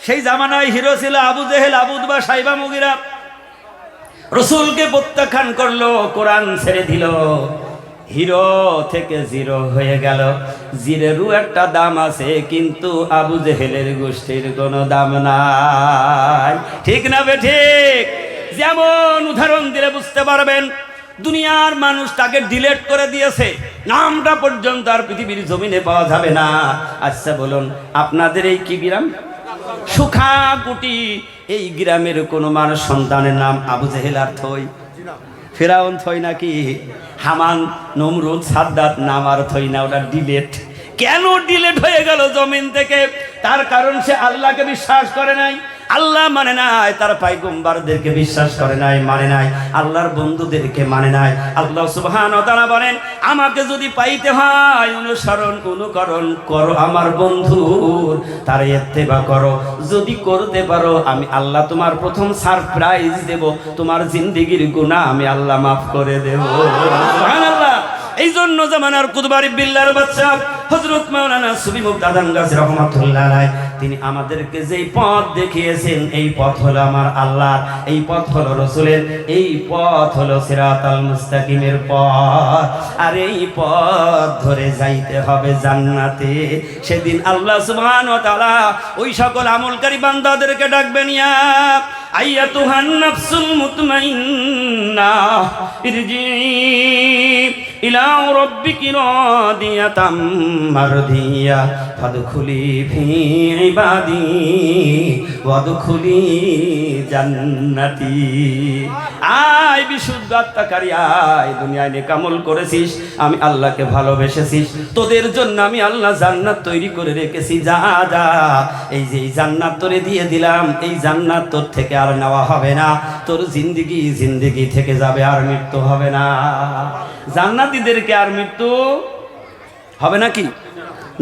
সেই জামানায় হিরো ছিল আবু জেহেল, আবু উতবা, সাইবা, মুগিরা। রসুলকে প্রত্যাখ্যান করলো, কোরআন ছেড়ে দিল, হিরো থেকে জিরো হয়ে গেল। জিরেরও একটা দাম আছে, কিন্তু আবু জেহেলের গোষ্ঠীর কোনো দাম নাই। ঠিক না বেঠিক? যেমন উদাহরণ দিলে বুঝতে পারবেন, দুনিয়ার মানুষ তাকে ডিলেট করে দিয়েছে, নামটা পর্যন্ত আর পৃথিবীর জমিনে পাওয়া যাবে না। আচ্ছা বলুন, আপনাদের এই কি গ্রাম? সুখাকুটি। এই গ্রামের কোনো মানুষ সন্তানের নাম আবু জেহেল আর থই? ফেরাউন থই নাকি? হামান, নমরুদ, সাদ্দাত নাম আর থই না, ওটা ডিলেট। কেন ডিলেট হয়ে গেল জমিন থেকে? তার কারণ সে আল্লাহকে বিশ্বাস করে নাই, আল্লাহ মানে নাই, তার পয়গম্বরদেরকে বিশ্বাস করে নাই, মানে নাই, আল্লাহর বন্ধুদেরকে মানে নাই। আল্লাহ সুবহানাহু ওয়া তাআলা বলেন, আমাকে যদি পাইতে হয় অনুসরণ অনুকরণ করো আমার বন্ধুর, তার ইত্তেবা করো। যদি করতে পারো আমি আল্লাহ তোমার প্রথম সারপ্রাইজ দেব, তোমার জিন্দেগির গুনাহ আমি আল্লাহ মাফ করে দেব। সুবহানাল্লাহ। এই জন্য জামানার কুতবারি বিল্লার বাদশা হযরত মাওলানা সুফি মুক্তাদান গাজী রাহমাতুল্লাহ আলাইহি, তিনি আমাদেরকে যেই পথ দেখিয়েছেন, এই পথ হলো আমার আল্লাহর, এই পথ হলো রাসূলের, এই পথ হলো সিরাতাল মুস্তাকিমের পথ। আর এই পথ ধরে যাইতে হবে জান্নাতে। সেদিন আল্লাহ সুবহানাহু ওয়া তাআলা ওই সকল আমলকারী বান্দাদেরকে ডাকবেন, ইয়া আইয়াতুহান নাফসুল মুতমাইন্নাহ ইরজিই ইলা রাব্বিকি রাদিয়াতাম মারদিয়া ফাদখুলি ফি ইবাদি ওয়াদখুলি জান্নাতি। আয় বিশুদ্ধ আত্মাকারী, আয় দুনিয়ায় নেক আমল করেছিস, আমি আল্লাহকে ভালোবেসেছিস, তোদের জন্য আমি আল্লাহ জান্নাত তৈরি করে রেখেছি। যা যা, এই যে এই জান্নাত তোরে দিয়ে দিলাম, এই জান্নাত তোর থেকে আর নেওয়া হবে না, তোর জিন্দেগি থেকে যাবে, আর মৃত্যু হবে না। জান্নাতীদেরকে আর মৃত্যু হবে নাকি?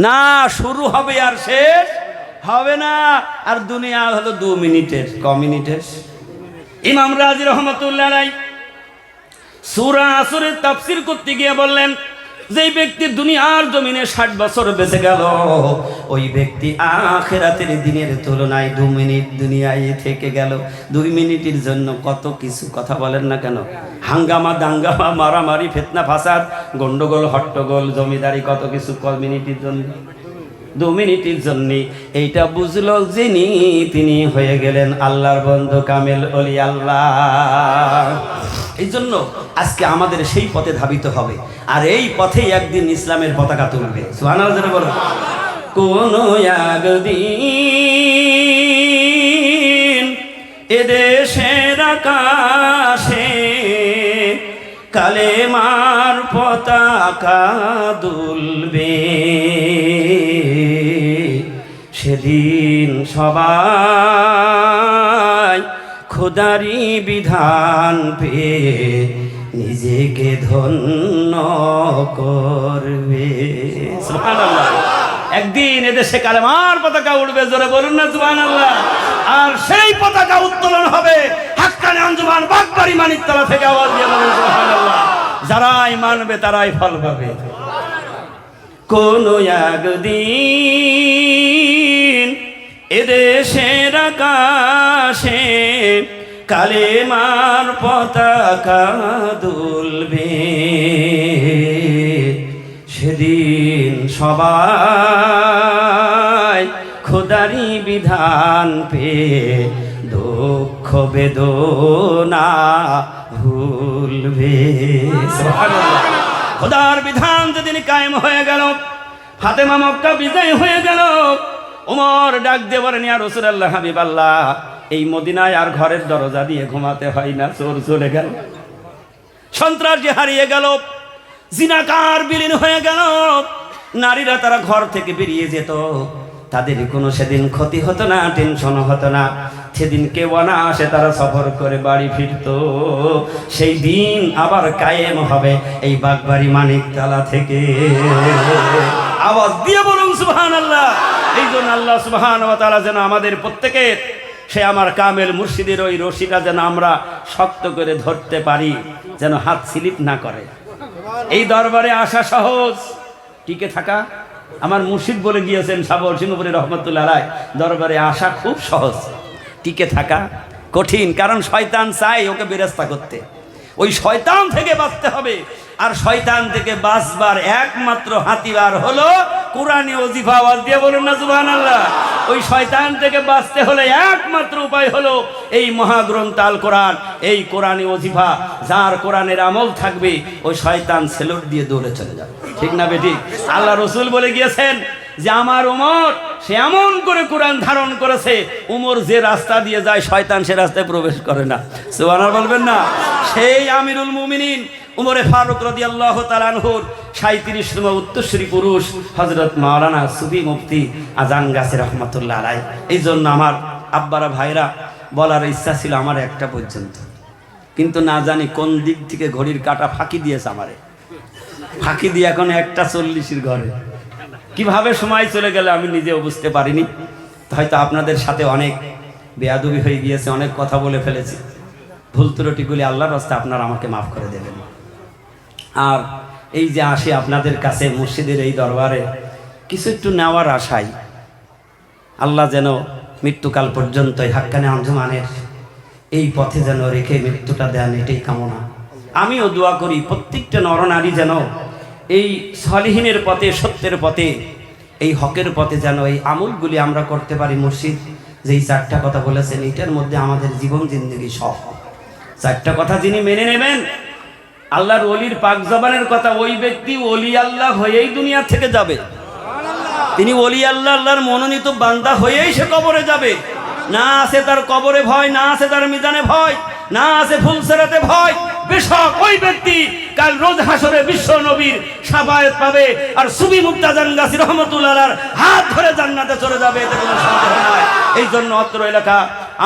না, শুরু হবে আর শেষ হবে না। আর দুনিয়া হলো 2 মিনিটের, ক মিনিটের? ইমাম রাজি রহমাতুল্লাহ আলাইহি সূরা আসরের তাফসীর করতে গিয়ে বললেন, যেই ব্যক্তি দুনিয়ার জমিনে 60 বছর বেঁচে গেল, ওই ব্যক্তি আখিরাতের দিনের তুলনায় 2 মিনিট দুনিয়ায় থেকে গেল। 2 মিনিটের জন্য কত কিছু কথা বলেন না কেন? হাঙ্গামা দাঙ্গামা, মারামারি, ফিতনা ফাসাদ, গন্ডগোল, হট্টগোল, জমিদারি, কত কিছু মিনিটের জন্য। 2 মিনিটের জন্য এইটা বুঝলো যিনি তিনি হয়ে গেলেন আল্লাহর বন্ধু কামেল ওলি আল্লাহ। এই জন্য আজকে আমাদের সেই পথে ধাবিত হবে, আর এই পথেই একদিন ইসলামের পতাকা তুলবে। সুবহানাল্লাহ জোরে বলো। কোন একদিন এদেশের আকাশে কালেমার পতাকা দুলবে, সেদিন সবাই খোদারি বিধান পেয়ে নিজেকে ধন্য করবে। সুবহানাল্লাহ। একদিন এদেশে কালেমার পতাকা উঠবে, জোরে বলুন না সুবহানাল্লাহ। আর সেই পতাকা উত্তোলন হবে হাক্কানি আঞ্জুমান বাগবাড়ি মানিকতলা থেকে। আওয়াজ দিয়ে বলুন সুবহানাল্লাহ। যারাই মানবে তারাই ফল পাবে। কোন একদিন এদেশের আকাশে কালেমার পতাকা দুলবে, সেদিন সবাই খোদারি বিধান পেয়ে দুঃখ বেদনা ভুলবে। সুবহানাল্লাহ। খোদার বিধান যেদিন কায়েম হয়ে গেল, ফাতেমা মক্কা বিজয় হয়ে গেল, ওমর ডাক দিয়ে বলেন, ইয়া রাসূলুল্লাহ হাবিবাল্লাহ, এই মদিনায় আর ঘরের দরজা দিয়ে ঘুমাতে হয় না, চোর চলে গেল, সন্ত্রাসী হারিয়ে গেল, জিনাকার বিলীন হয়ে গেল, নারীরা তারা ঘর থেকে বেরিয়ে যেত, তাদের কোনো সেদিন ক্ষতি হতো না, টেনশন হতো না। সেদিন কেউ না আসে, তারা সফর করে বাড়ি ফিরত। সেই দিন আবার কায়েম হবে এই বাগবাড়ি মানিকতলা থেকে। আওয়াজ দিয়ে বলুন সুবহানাল্লাহ। এই জন্য আল্লাহ সুবহানাহু ওয়া তাআলা যেন আমাদের প্রত্যেকের সে আমার কামেল মুর্শিদের ওই রশিটা যেন আমরা শক্ত করে ধরতে পারি, যেন হাত স্লিপ না করে। এই দরবারে আসা সহজ, টিকে থাকা, আমার মুর্শিদ বলে গিয়েছেন সাবল সিংহপুরী রহমতুল্লাহ আলাইহি, দরবারে আসা খুব সহজ, টিকে থাকা কঠিন। কারণ শয়তান চায় ওকে বেরেস্তা করতে, ওই শয়তান থেকে বাঁচতে হবে। আর শয়তান থেকে বাঁচবার একমাত্র হাতিয়ার হলো কোরআনী ওজিফা। আওয়াজ দিয়ে বলুন না সুবহানাল্লাহ। ওই শয়তান থেকে বাঁচতে হলে একমাত্র উপায় হলো এই মহাগ্রন্থ আল কোরআন, এই কোরআনী ওজিফা। যার কোরআনের আমল থাকবে ওই শয়তান সেলুট দিয়ে দৌড়ে চলে যাবে, ঠিক না বেটি? আল্লাহ রসুল বলে গিয়েছেন যে আমার উমর সে এমন করে কোরআন ধারণ করেছে, উমর যে রাস্তা দিয়ে যায় শয়তান সে রাস্তায় প্রবেশ করে না। সুবহানাল্লাহ বলবেন না? সেই আমিরুল মুমিনিন উমরে ফারুক রাদিয়াল্লাহু তাআলা আনহুর 37তম উত্তরসূরি পুরুষ হযরত মাওলানা সুফি মুফতি আজান গাছি রহমাতুল্লাহ আলাইহি। এই জন্য আমার আব্বারা ভাইরা বলার ইচ্ছা ছিল আমার একটা পর্যন্ত, কিন্তু না জানি কোন দিক থেকে ঘড়ির কাঁটা ফাঁকি দিয়েছে আমারে, ফাঁকি দিয়ে এখন 1:40 ঘরে কিভাবে সময় চলে গেল আমি নিজেও বুঝতে পারিনি। হয়তো আপনাদের সাথে অনেক বেয়াদবি হয়ে গিয়েছে, অনেক কথা বলে ফেলেছি। ভুল ত্রুটিগুলি আল্লাহর রাস্তায় আপনারা আমাকে মাফ করে দেবেন। আর এই যে আসি আপনাদের কাছে মুর্শিদের এই দরবারে কিছু একটু নেওয়ার আশায়, আল্লাহ যেন মৃত্যুকাল পর্যন্ত হাক্কানি আঞ্জুমানের এই পথে যেন রেখে মৃত্যুটা দেন, এটাই কামনা। আমিও দোয়া করি প্রত্যেকটা নরনারী যেন এই সলিহিনের পথে, সত্যের পথে, এই হকের পথে যেন এই আমলগুলি আমরা করতে পারি। মুর্শিদ যেই 4টা কথা বলেছেন এটার মধ্যে আমাদের জীবন জিন্দগি সব। 4টা কথা যিনি মেনে নেবেন, আল্লাহর ওলির পাক জবানের কথা, ওই ব্যক্তি ওলি আল্লাহ হয়েই দুনিয়া থেকে যাবে। তিনি ওলি আল্লাহ, আল্লাহর মনোনীত বান্দা হয়েই সে কবরে যাবে। না আছে তার কবরে ভয়, না আছে তার মিজানে ভয়, না আছে ফুলসেরাতে ভয়। বেশক ওই ব্যক্তি কাল রোজ হাসরে বিশ্ব নবীর শাফায়াত পাবে, আর সুফি মুফতি আজান গাছি রহমাতুল্লাহ আলাইহির হাত ধরে জান্নাতে চলে যাবে, এতে কোনো সন্দেহ নাই। এই জন্য অত্র এলাকা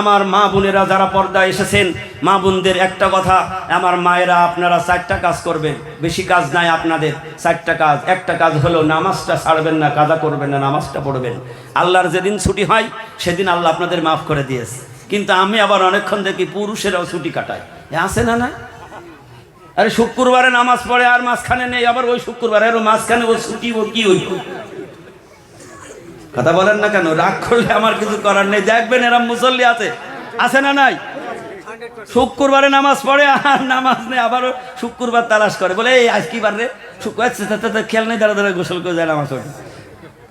আমার মা বোনেরা যারা পর্দায় এসেছেন, মা বোনদের একটা কথা, আমার মায়েরা আপনারা 4টা কাজ করবেন, বেশি কাজ নাই আপনাদের, 4টা কাজ। একটা কাজ হলো নামাজটা ছাড়বেন না, কাজা করবেন না, নামাজটা পড়বেন। আল্লাহর যেদিন ছুটি হয় সেদিন আল্লাহ আপনাদের মাফ করে দিয়েছে। কিন্তু আমি আবার অনেকক্ষণ দেখি পুরুষেরাও ছুটি কাটায়, আছে না? না, আরে শুক্রবারে নামাজ পড়ে আর মাঝখানে নেই, আবার ওই শুক্রবারে আর মাঝখানে ওই ছুটি, ও কি ওই কথা বলেন না কেন? রাগ করলে আমার কিছু করার নেই। দেখবেন এরা মুসল্লি আছে না নাই? শুক্রবারে নামাজ পড়ে আর নামাজ নেই, আবারও শুক্রবার তালাশ করে, বলে এই আজ কি বার রে, শুক্রবার খেয়াল নেই, দাঁড়া দাঁড়া গোসল করে যায় নামাজ পড়ে।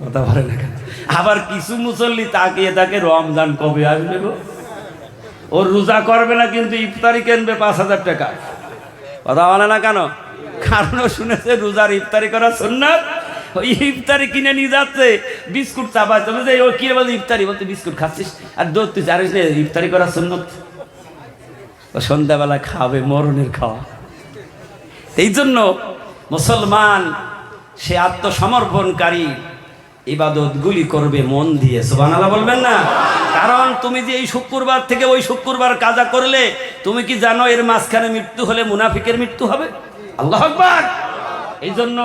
কথা বলে না কেন? আবার কিছু মুসল্লি তাকিয়ে তাকে রমজান কবে আসবে গো, ও রোজা করবে না কিন্তু ইফতারি কিনবে 5,000 টাকা। কথা বলে না কেন? কারণ শুনেছে রোজার ইফতারি করা সুন্নাত, ওই ইফতারি কিনে নিয়ে যাচ্ছে, বিস্কুট চাপায়, তবে যে ও কি বলছে ইফতারি, বলতে বিস্কুট খাচ্ছিস আর দৌড় তুই জানিস না ইফতারি করা সুন্নত, ও সন্ধ্যাবেলা খাবে মরণের খাওয়া। এই জন্য মুসলমান সে আত্মসমর্পণকারী ইবাদতগুলি করবে মন দিয়ে, সুবহানাল্লাহ বলবেন না? কারণ তুমি যে এই শুক্রবার থেকে ওই শুক্রবার কাজা করলে, তুমি কি জানো এর মাঝখানে মৃত্যু হলে মুনাফিকের মৃত্যু হবে? আল্লাহু আকবার। এই জন্য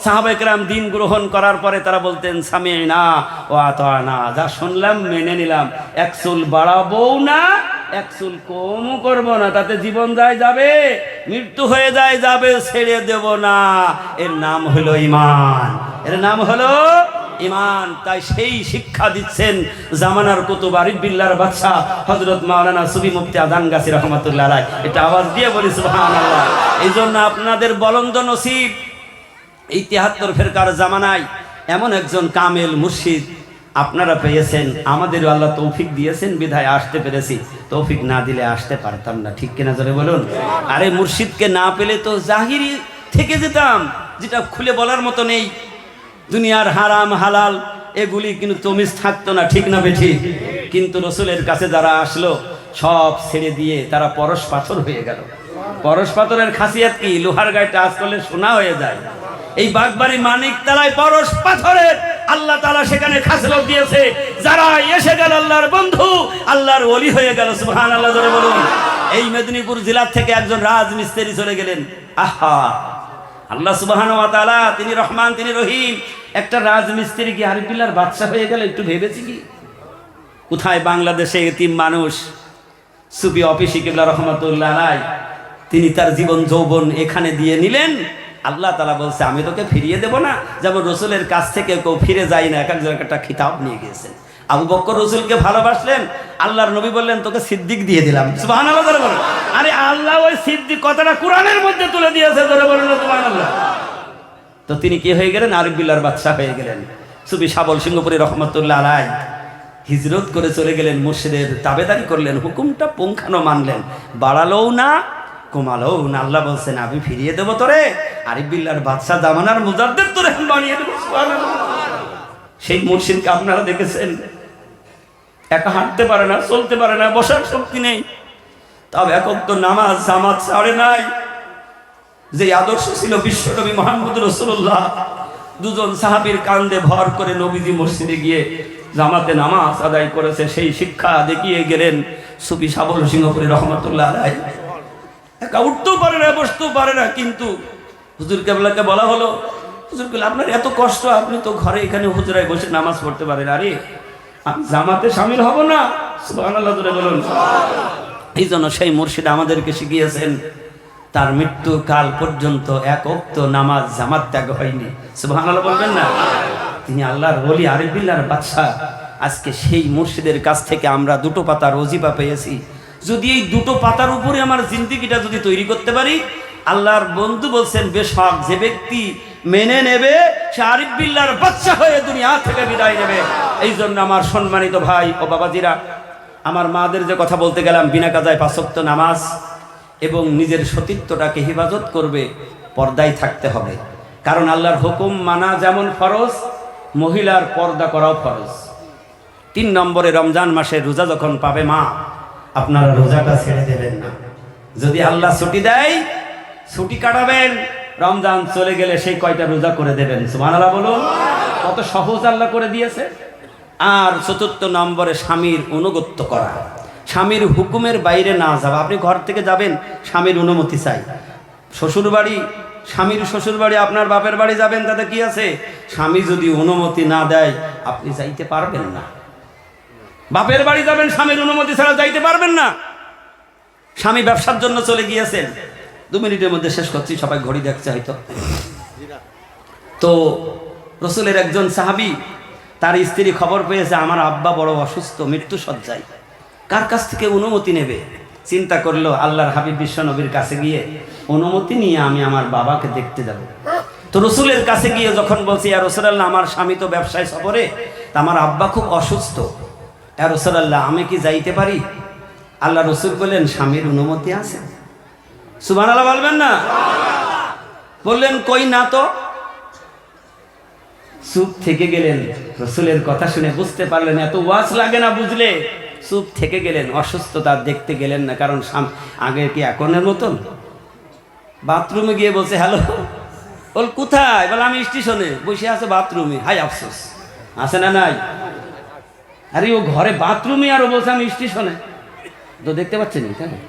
সাহাবায়ে কেরাম দিন গ্রহণ করার পরে তারা বলতেন সামি'না ওয়া আতা'না, যা শুনলাম মেনে নিলাম, এক চুল বাড়াবো না এক চুল কমও করবো না, তাতে জীবন যায় যাবে, মৃত্যু হয়ে যায় যাবে, ছেড়ে দেব না। এর নাম হলো ঈমান, এর নাম হলো ঈমান। তাই সেই শিক্ষা দিচ্ছেন জামানার কুতুব আরিফ বিল্লাহর বাদশাহ হযরত মাওলানা সুফি মুফতি আযানগাছী রাহমাতুল্লাহ আলাইহি। এটা আওয়াজ দিয়ে বলি সুবহানাল্লাহ। এই জন্য আপনাদের বলন্দ নসিব, এই ৭৩ ফেরকার জামানায় এমন একজন কামেল মুর্শিদ আপনারা পেয়েছেন, আমাদেরও আল্লাহ তৌফিক দিয়েছেন বিধায় আসতে পেরেছি, তৌফিক না দিলে আসতে পারতাম না, ঠিক কিনা জোরে বলুন? আরে মুর্শিদকে না পেলে তো জাহিরি থেকে যেতাম, যেটা খুলে বলার মতো নেই। দুনিয়ার হারাম হালাল এগুলি কিন্তু তমিজ থাকতো না, ঠিক না বেঠিক? কিন্তু রসুলের কাছে যারা আসলো সব ছেড়ে দিয়ে তারা পরশ পাথর হয়ে গেল। পরশ পাথরের খাসিয়াত কি? লোহার গায়ে টাচ করলে সোনা হয়ে যায়। এই বাগবাড়ি মানিকতলায় পরশ পাথরের আল্লাহ তাআলা সেখানে খাসলত দিয়েছে, যারা এসে গেল আল্লাহর বন্ধু, আল্লাহর ওলি হয়ে গেল, সুবহানাল্লাহ জোরে বলুন। এই মেদিনীপুর জেলা থেকে একজন রাজমিস্ত্রি চলে গেলেন। আহা, আল্লাহ সুবহানাহু ওয়া তাআলা, তিনি রহমান, তিনি রহিম। একটা রাজমিস্ত্রি কি আরিফ বিল্লাহর বাদশা হয়ে গেল? একটু ভেবেছি কি? কোথায় বাংলাদেশে এতিম মানুষ সুফি অফিসি কিবলা রহমাতুল্লাহ আলাইহি, তিনি তার জীবন যৌবন এখানে দিয়ে নিলেন। আল্লাহ তাআলা বলছে আমি তোকে ফিরিয়ে দেব না, যেমন রসুলের কাছ থেকে কেউ ফিরে যায় না, এক একজন একটা খিতাব নিয়ে গিয়েছেন। আবু বকর রসুলকে ভালোবাসলেন, আল্লাহর নবী বললেন তোকে সিদ্দিক দিয়ে দিলাম, সুবহানাল্লাহ জোরে বলুন। আরে আল্লাহ ওই সিদ্দিক কথাটা কোরআনের মধ্যে তুলে দিয়েছে, জোরে বলুন সুবহানাল্লাহ। তো তিনি কি হয়ে গেলেন? আরিফ বিল্লাহর বাদশা হয়ে গেলেন। সুফি শাবল সিংহপুরী রহমাতুল্লাহ আলাইহি হিজরত করে চলে গেলেন, মুর্শিদের তাবেদারি করলেন, হুকুমটা পুঙ্খানো মানলেন, বাড়ালোও না কমালোও না। আল্লাহ বলছেন আমি ফিরিয়ে দেবো তোরে, আরিফ বিল্লাহর বাদশা জামানার মুজাদ্দিদ তোরে বানিয়ে দেবো, সুবহানাল্লাহ। সেই মুর্শিদকে আপনারা দেখেছেন, একা হাঁটতে পারে না, চলতে পারে না, বসার শক্তি নেই, তবে একক তো নামাজ জামাত ছাড়ে নাই। যে আদর্শ ছিল বিশ্বনবী মুহাম্মদ রাসূলুল্লাহ, দুজন সাহাবীর কাঁধে ভর করে নবীজি মসজিদে গিয়ে জামাতে নামাজ আদায় করেছে, সেই শিক্ষা দেখিয়ে গেলেন সুফি শাবল সিংহপুরী রহমাতুল্লাহ আলাইহি। একা উঠতেও পারে না, বসতেও পারে না, কিন্তু হুজুর কেবলাকে বলা হলো, হুজুর কেবলা আপনার এত কষ্ট, আপনি তো ঘরে এখানে হুজরায় বসে নামাজ পড়তে পারেন, আরে আমি জামাতে শামিল হব না, সুবহানাল্লাহ জোরে বলুন। এই জন্য সেই মুর্শিদ আমাদেরকে শিখিয়েছেন, তার মৃত্যু কাল পর্যন্ত এক ওয়াক্ত নামাজ জামাত ত্যাগ হয়নি, সুবহানাল্লাহ বলবেন না? তিনি আল্লাহর ওলি, আরিফ বিল্লাহর বাদশা। আজকে সেই মুর্শিদের কাছ থেকে আমরা দুটো পাতা রোজিপা পেয়েছি। যদি এই দুটো পাতার উপরে আমার জিন্দেগিটা যদি তৈরি করতে পারি, আল্লাহর বন্ধু বলছেন বেশক যে ব্যক্তি মেনে নেবে সে আরিফ বিল্লাহর বাদশা হয়ে দুনিয়া থেকে বিদায় নেবে। এই জন্য আমার সম্মানিত ভাই ও বাবাজিরা, আমার মাদের যে কথা বলতে গেলাম, বিনা কাজায় ৫ ওয়াক্ত নামাজ এবং নিজের সতীত্বটাকে হেফাজত করবে, পর্দায় থাকতে হবে। কারণ আল্লাহর হুকুম মানা যেমন ফরজ, মহিলার পর্দা করাও ফরজ। ৩ নম্বরে রমজান মাসে রোজা যখন পাবে মা, আপনারা রোজাটা ছেড়ে দেবেন না। যদি আল্লাহ ছুটি দেয়, ছুটি কাটাবেন, রমজান চলে গেলে সেই কয়টা রোজা করে দেবেন, সুবহানাল্লাহ বলুন। কত সহজ আল্লাহ করে দিয়েছে। আর ৪র্থ নম্বরে স্বামীর অনুগত্য করা, স্বামীর হুকুমের বাইরে না যাওয়া। আপনি ঘর থেকে যাবেন, স্বামীর অনুমতি চাই। শ্বশুর বাড়ি, স্বামীর শ্বশুর বাড়ি, আপনার বাপের বাড়ি যাবেন, তাতে কি আছে? স্বামী যদি অনুমতি না দেয় আপনি যাইতে পারবেন না। বাপের বাড়ি যাবেন, স্বামীর অনুমতি ছাড়া যাইতে পারবেন না। স্বামী ব্যবসার জন্য চলে গিয়েছেন, 2 মিনিটের মধ্যে শেষ করছি, সবাই ঘড়ি দেখছে হয়তো। তো রসুলের একজন সাহাবী, তার স্ত্রী খবর পেয়েছে আমার আব্বা বড় অসুস্থ, মৃত্যু শয্যায়, কার কাছ থেকে অনুমতি নেবে? চিন্তা করলো আল্লাহর হাবিব বিশ্ব নবীর কাছে গিয়ে অনুমতি নিয়ে আমি আমার বাবাকে দেখতে যাব। তো রসুলের কাছে গিয়ে যখন বলছি ইয়া রাসূলুল্লাহ, আমার স্বামী তো ব্যবসায় সফরে, তা আমার আব্বা খুব অসুস্থ, ইয়া রাসূলুল্লাহ আমি কি যাইতে পারি? আল্লাহ রসুল বললেন স্বামীর অনুমতি আছে। সুবহানাল্লাহ বলবেন না? বললেন কই না তো। চুপ থেকে গেলেন। রসুলের কথা শুনে বুঝতে পারলেন এত ওয়াজ লাগে না, বুঝলে চুপ থেকে গেলেন। অসুস্থতা দেখতে গেলেন না, কারণ আগে কি এখনের মতন বাথরুমে গিয়ে বলছে হ্যালো, বল কোথায়? বলে আমি স্টেশনে বসে আছে বাথরুমে। হাই আফসোস, আছে না নাই? আরে ও ঘরে বাথরুমে আর ও বলছে আমি স্টেশনে, তো দেখতে পাচ্ছেন তাই না?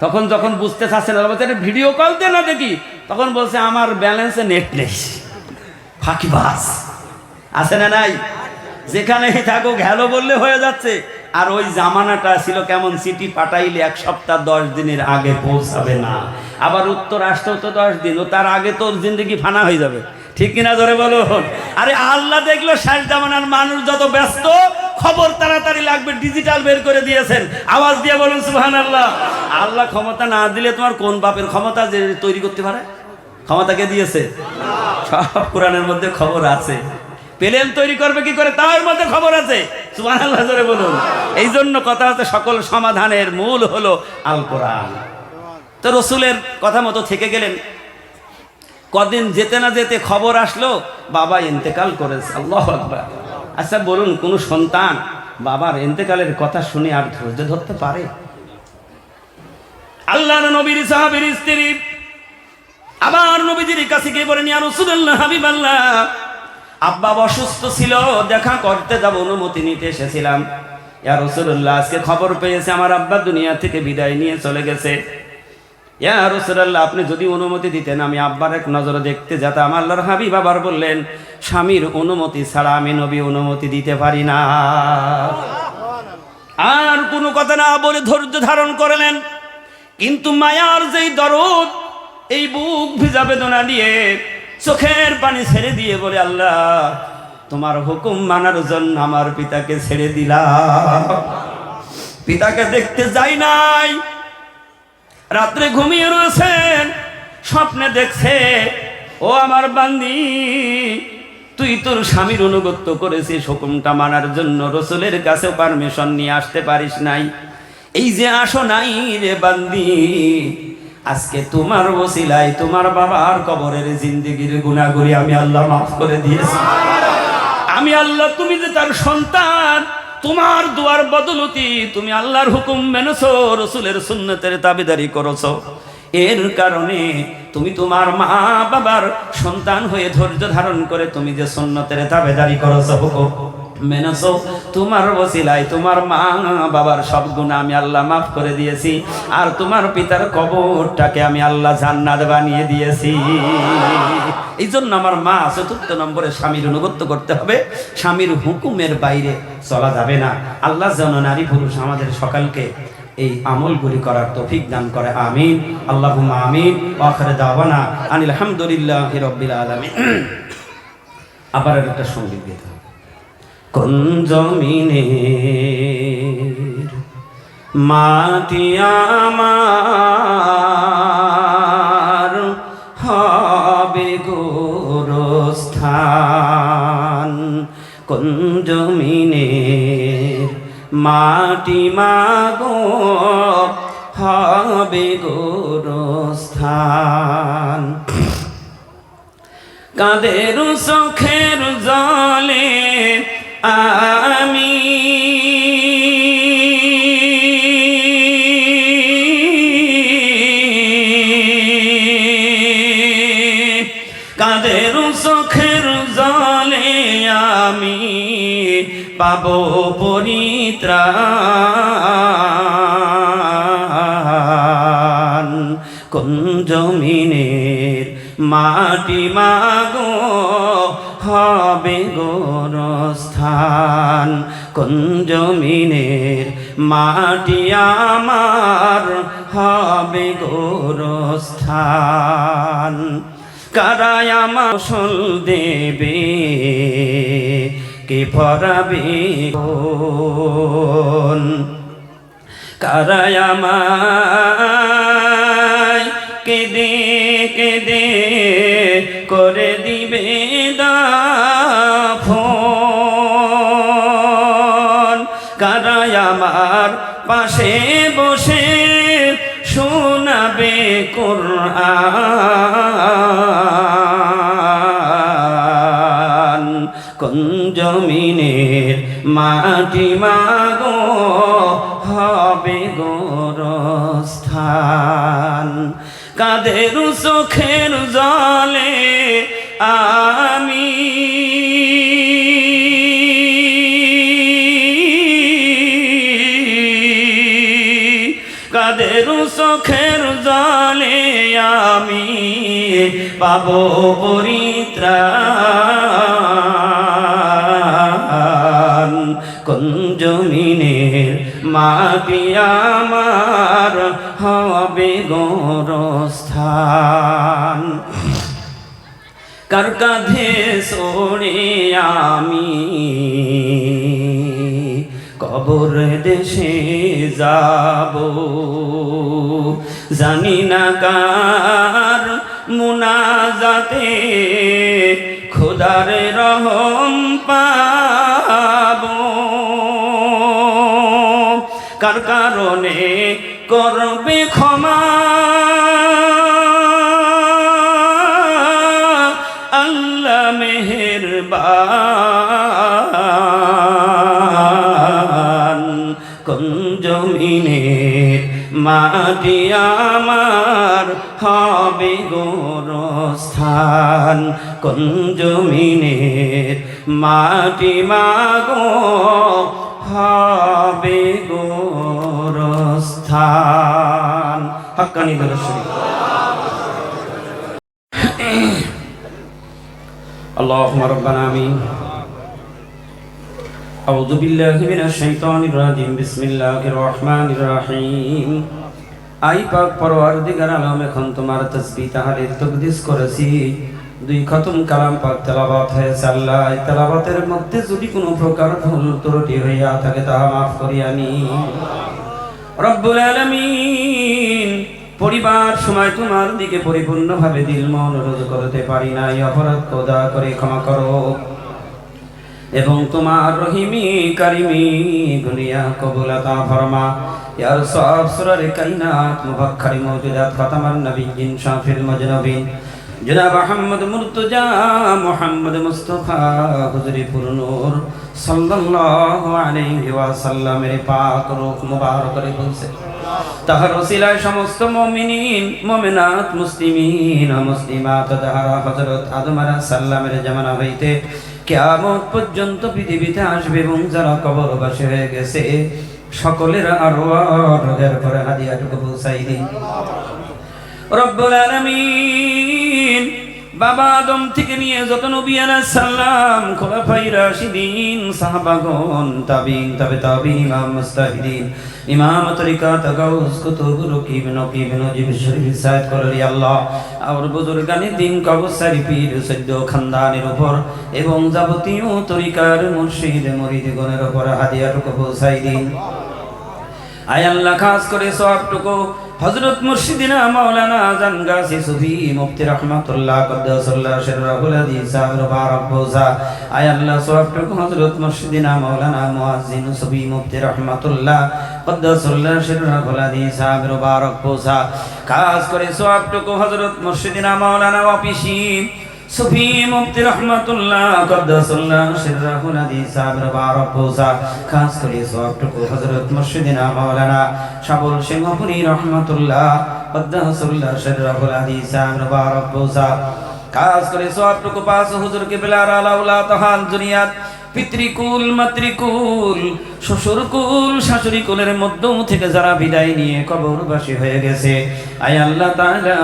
তখন যখন বুঝতে চাচ্ছে না, বলছে ভিডিও কল দে না দেখি, তখন বলছে আমার ব্যালেন্সে নেট নেই। ফাঁকিবাজ, আছে না নাই? যেখানেই থাকুক হ্যালো বললে হয়ে যাচ্ছে। আর ওই জামানাটা ছিল কেমন, চিঠি পাঠাইলে 1 সপ্তাহ 10 দিনের আগে পৌঁছাবে না, আবার উত্তর আসতেও তো 10 দিন, ও তার আগে তোর জিন্দগি ফানা হয়ে যাবে। ঠিক কিনা ধরে বলো? আরে আল্লাহ দেখলো শেষ জামানার মানুষ যত ব্যস্ত, খবর তাড়াতাড়ি লাগবে, ডিজিটাল বের করে দিয়েছেন। আওয়াজ দিয়ে বলুন সুবহানাল্লাহ। আল্লাহ ক্ষমতা না দিলে তোমার কোন বাপের ক্ষমতা যে তৈরি করতে পারে? ক্ষমতাকে দিয়েছে? সব কোরআনের মধ্যে খবর আছে। প্লেন তৈরি করবে কি করে তার মধ্যে খবর আছে। সুবহানাল্লাহ জোরে বলুন। এই জন্য কথা হচ্ছে সকল সমাধানের মূল হলো আল কোরআন। তো রসুলের কথা মতো থেকে গেলেন। কদিন যেতে না যেতে খবর আসলো বাবা ইন্তেকাল করেছে। আল্লাহু আকবার। আচ্ছা বলুন, কোন সন্তান বাবার ইন্তেকালের কথা শুনে আর ধৈর্য ধরতে পারে? আল্লাহর নবীর সাহাবীর স্ত্রী আবার নবীজির কাছে গিয়ে বলেন ইয়া রাসূলুল্লাহ, হাবিবাল্লাহ, আব্বা অসুস্থ ছিল, দেখা করতে যাব, অনুমতি নিতে এসেছিলাম। ইয়া রাসূলুল্লাহ, আজকে খবর পেয়েছে আমার আব্বা দুনিয়া থেকে বিদায় নিয়ে চলে গেছে। ইয়া রাসূলুল্লাহ, আপনি যদি অনুমতি দিতেন আমি আব্বার এক নজরে দেখতে যেতাম। আল্লাহর হাবিব আবার বললেন স্বামীর অনুমতি ছাড়া আমি নবী অনুমতি দিতে পারি না। আর কোনো কথা না বলে ধৈর্য ধারণ করলেন। কিন্তু মায়ার যেই দরদ, এই বুক ভিজা বেদনা নিয়ে চোখের পানি ছেড়ে দিয়ে বলে আল্লাহ তোমার হুকুম মানার জন্য আমার পিতাকে ছেড়ে দিলাম। পিতাকে দেখতে যাই নাই, রাত্রে ঘুমিয়ে রয়েছেন, স্বপ্নে দেখছে ও আমার বান্দি তুই তোর স্বামীর অনুগত্য করেছিস, হুকুমটা মানার জন্য রসুলের কাছে পারমিশন নিয়ে আসতে পারিস নাই। এই যে আসো নাই রে বান্দি, আজকে তোমার ওসিলায় তোমার বাবার কবরের জিন্দেগির গুনাহগুলি আমি আল্লাহ মাফ করে দিয়েছি। আমি আল্লাহ, তুমি যে তার সন্তান, তোমার দুয়ার বদলতি তুমি আল্লাহর হুকুম মেনেছো, রসুলের সুন্নতের তাবেদারি করেছো, এর কারণে তুমি তোমার মা বাবার সন্তান হয়ে ধৈর্য ধারণ করে তুমি যে সুন্নতের তাবেদারি করেছো, হুকুম মেনেছো, তোমার ওসিলায় তোমার মা বাবার সব গুনাহ আমি আল্লাহ মাফ করে দিয়েছি। আর তোমার পিতার কবরটাকে আমি আল্লাহ জান্নাত বানিয়ে দিয়েছি। এই জন্য আমার মা ৪র্থ নম্বরে স্বামীর অনুগত্য করতে হবে, স্বামীর হুকুমের বাইরে চলা যাবে না। আল্লাহ যেন নারী পুরুষ আমাদের সকালকে এই আমলগুলি করার তৌফিক দান করে। আমিন, আল্লাহুম্মা আমিন। ওয়া আখিরু দাওয়ানা আনিল হামদুলিল্লাহি রাব্বিল আলামিন। আবার একটা সঙ্গীত গাইতে হবে। কোন জমিনের মাটি আমার হবে গোরস্থান, কোন জমিনের মাটি মাগো হবে গোরস্থান। কাদের চোখের জলে আমি কাদের চোখের জলে আমি পাবো পরিত্রাণ, কোন জমিনের মাটি মাগো হবে গোরস্থান, কোন জমিনের মাটি আমার হবে গোরস্থান। কারায় আমার ফসল দেবে, কে ফরাবে কোন, কারায় আমায় কেঁদে কেঁদে করে দাফন, কারাই আমার পাশে বসে শোনাবে কোরআন। কোন জমিনের মাটি মাগো হবে গোরস্থান, কাদের চোখের জলে আমি কাদের চোখের জলে আমি পাবো পরিত্রাণ। কোন জমিনের মাটি আমার হবে গোরস্থান, কার কাঁধে সরে আমি কবর দেশে যাব, জানি না কার মুনাজাতে খোদার রহম পাবো, কার কারণে করবে ক্ষমা আল্লাহ মেহেরবান। কোন জমিনের মাটি আমার হবে গোরস্থান, কোন জমিনের মাটি মাগো হবে গোরস্থান। হাক্কানি দরুদ শরীফ। اللهم ربنا آمين أعوذ بالله من الشيطان الرجيم بسم الله الرحمن الرحيم আই পাক পরওয়ারদিগার আলম, এখন তোমার তাসবিহ তাহলিল তাকদীস করেছি, 2 খতম কালাম পাক তেলাওয়াত হয়েছে। আল্লাহ এই তেলাওয়াতের মধ্যে যদি কোনো প্রকার ভুল ত্রুটি হইয়া থাকে তাহা মাফ করিয়া নিন রব্বুল আলামিন। পরিবার সময় তোমার দিকে পরিপূর্ণভাবে দিল মন অনুরোধ করতে পারি না, এই অপরাধ খোদা করে ক্ষমা করো এবং তোমার রহিমি কারিমি গুনিয়া কবুল আতা ফরমা। ইয়া রাসূল সুরায়ে কায়নাত মুফাক্কারি মওজুদাত খাতামান নবিয়্যিন শাফিল মুজনবিন জনাব আহমদ মুর্তজা মুহাম্মদ মুস্তাফা হুজুরে পুরনূর সাল্লাল্লাহু আলাইহি ওয়াসাল্লামের পাক রূহ মুবারক করে বলছে, তাহার ওসিলায় সমস্ত মুমিনিন মুমিনাত মুসলিমিন ও মুসলিমাত যাহারা হযরত আদম আলাইহিস সালামের জামানা হইতে কিয়ামত পর্যন্ত পৃথিবীতে আসবে এবং যারা কবরবাসী হয়ে গেছে সকলের আরওয়াহের পরে হাদিয়াটুকু পৌঁছাই দিন রব্বুল আলামিন। বাবা আদম থেকে নিয়ে যত নবী আলাইহিস সালাম, খোলাফায়ে রাশিদিন, সাহাবাগণ, তাবিঈন, তাবে তাবিঈন, ইমাম মুজতাহিদিন, ইমাম তরিকাত গাউস কুতুব রকিব নকিব নজিব শরীফ সাইদ করলি আল্লাহ আর বুজুর্গানি দিন কবসারি পীর সদ্য খানদানের উপর এবং যাবতীয় তরিকার মুর্শিদ মুরিদগণের উপর হাদিয়াটুকু পৌঁছাই দিন। আয় আল্লাহ, খাস করে সবটুকু হযরত মুর্শিদিনা মাওলানা জানগাসি সুফি মুফতি রহমাতুল্লাহ কদ্দাসাল্লাহ শিররাহুল হাদিস সাহেব মুবারক পৌঁছা। আয় আল্লাহ, সবটুকু হযরত মুর্শিদিনা মাওলানা মুয়াজ্জিন সুফি মুফতি রহমাতুল্লাহ কদ্দাসাল্লাহ শিররাহুল হাদিস সাহেব মুবারক পৌঁছা। খাস করে সবটুকু হযরত মুর্শিদিনা মাওলানা ওয়াপিসি সুফি মুফতি রহমাতুল্লাহ কদ্দাসাল্লাহ শিররাহুল হাদিস সাহেব মুবারক পৌঁছা। খাস করে সবটুকু হযরত মুর্শিদিনা মাওলানা শাবুল সিংহপুরী রহমাতুল্লাহ কদ্দাসাল্লাহ শিররাহুল হাদিস সাহেব মুবারক পৌঁছা। খাস করে সবটুকু পাঁচ হুজুর কিবলার আলাউলা তাহাল জুরিয়াত পিতৃকুল মাতৃকুল শ্বশুরকুল শাশুড়িকুলের মধ্য থেকে যারা বিদায় নিয়ে কবরবাসী হয়ে গেছে, আয় আল্লাহ তাআলা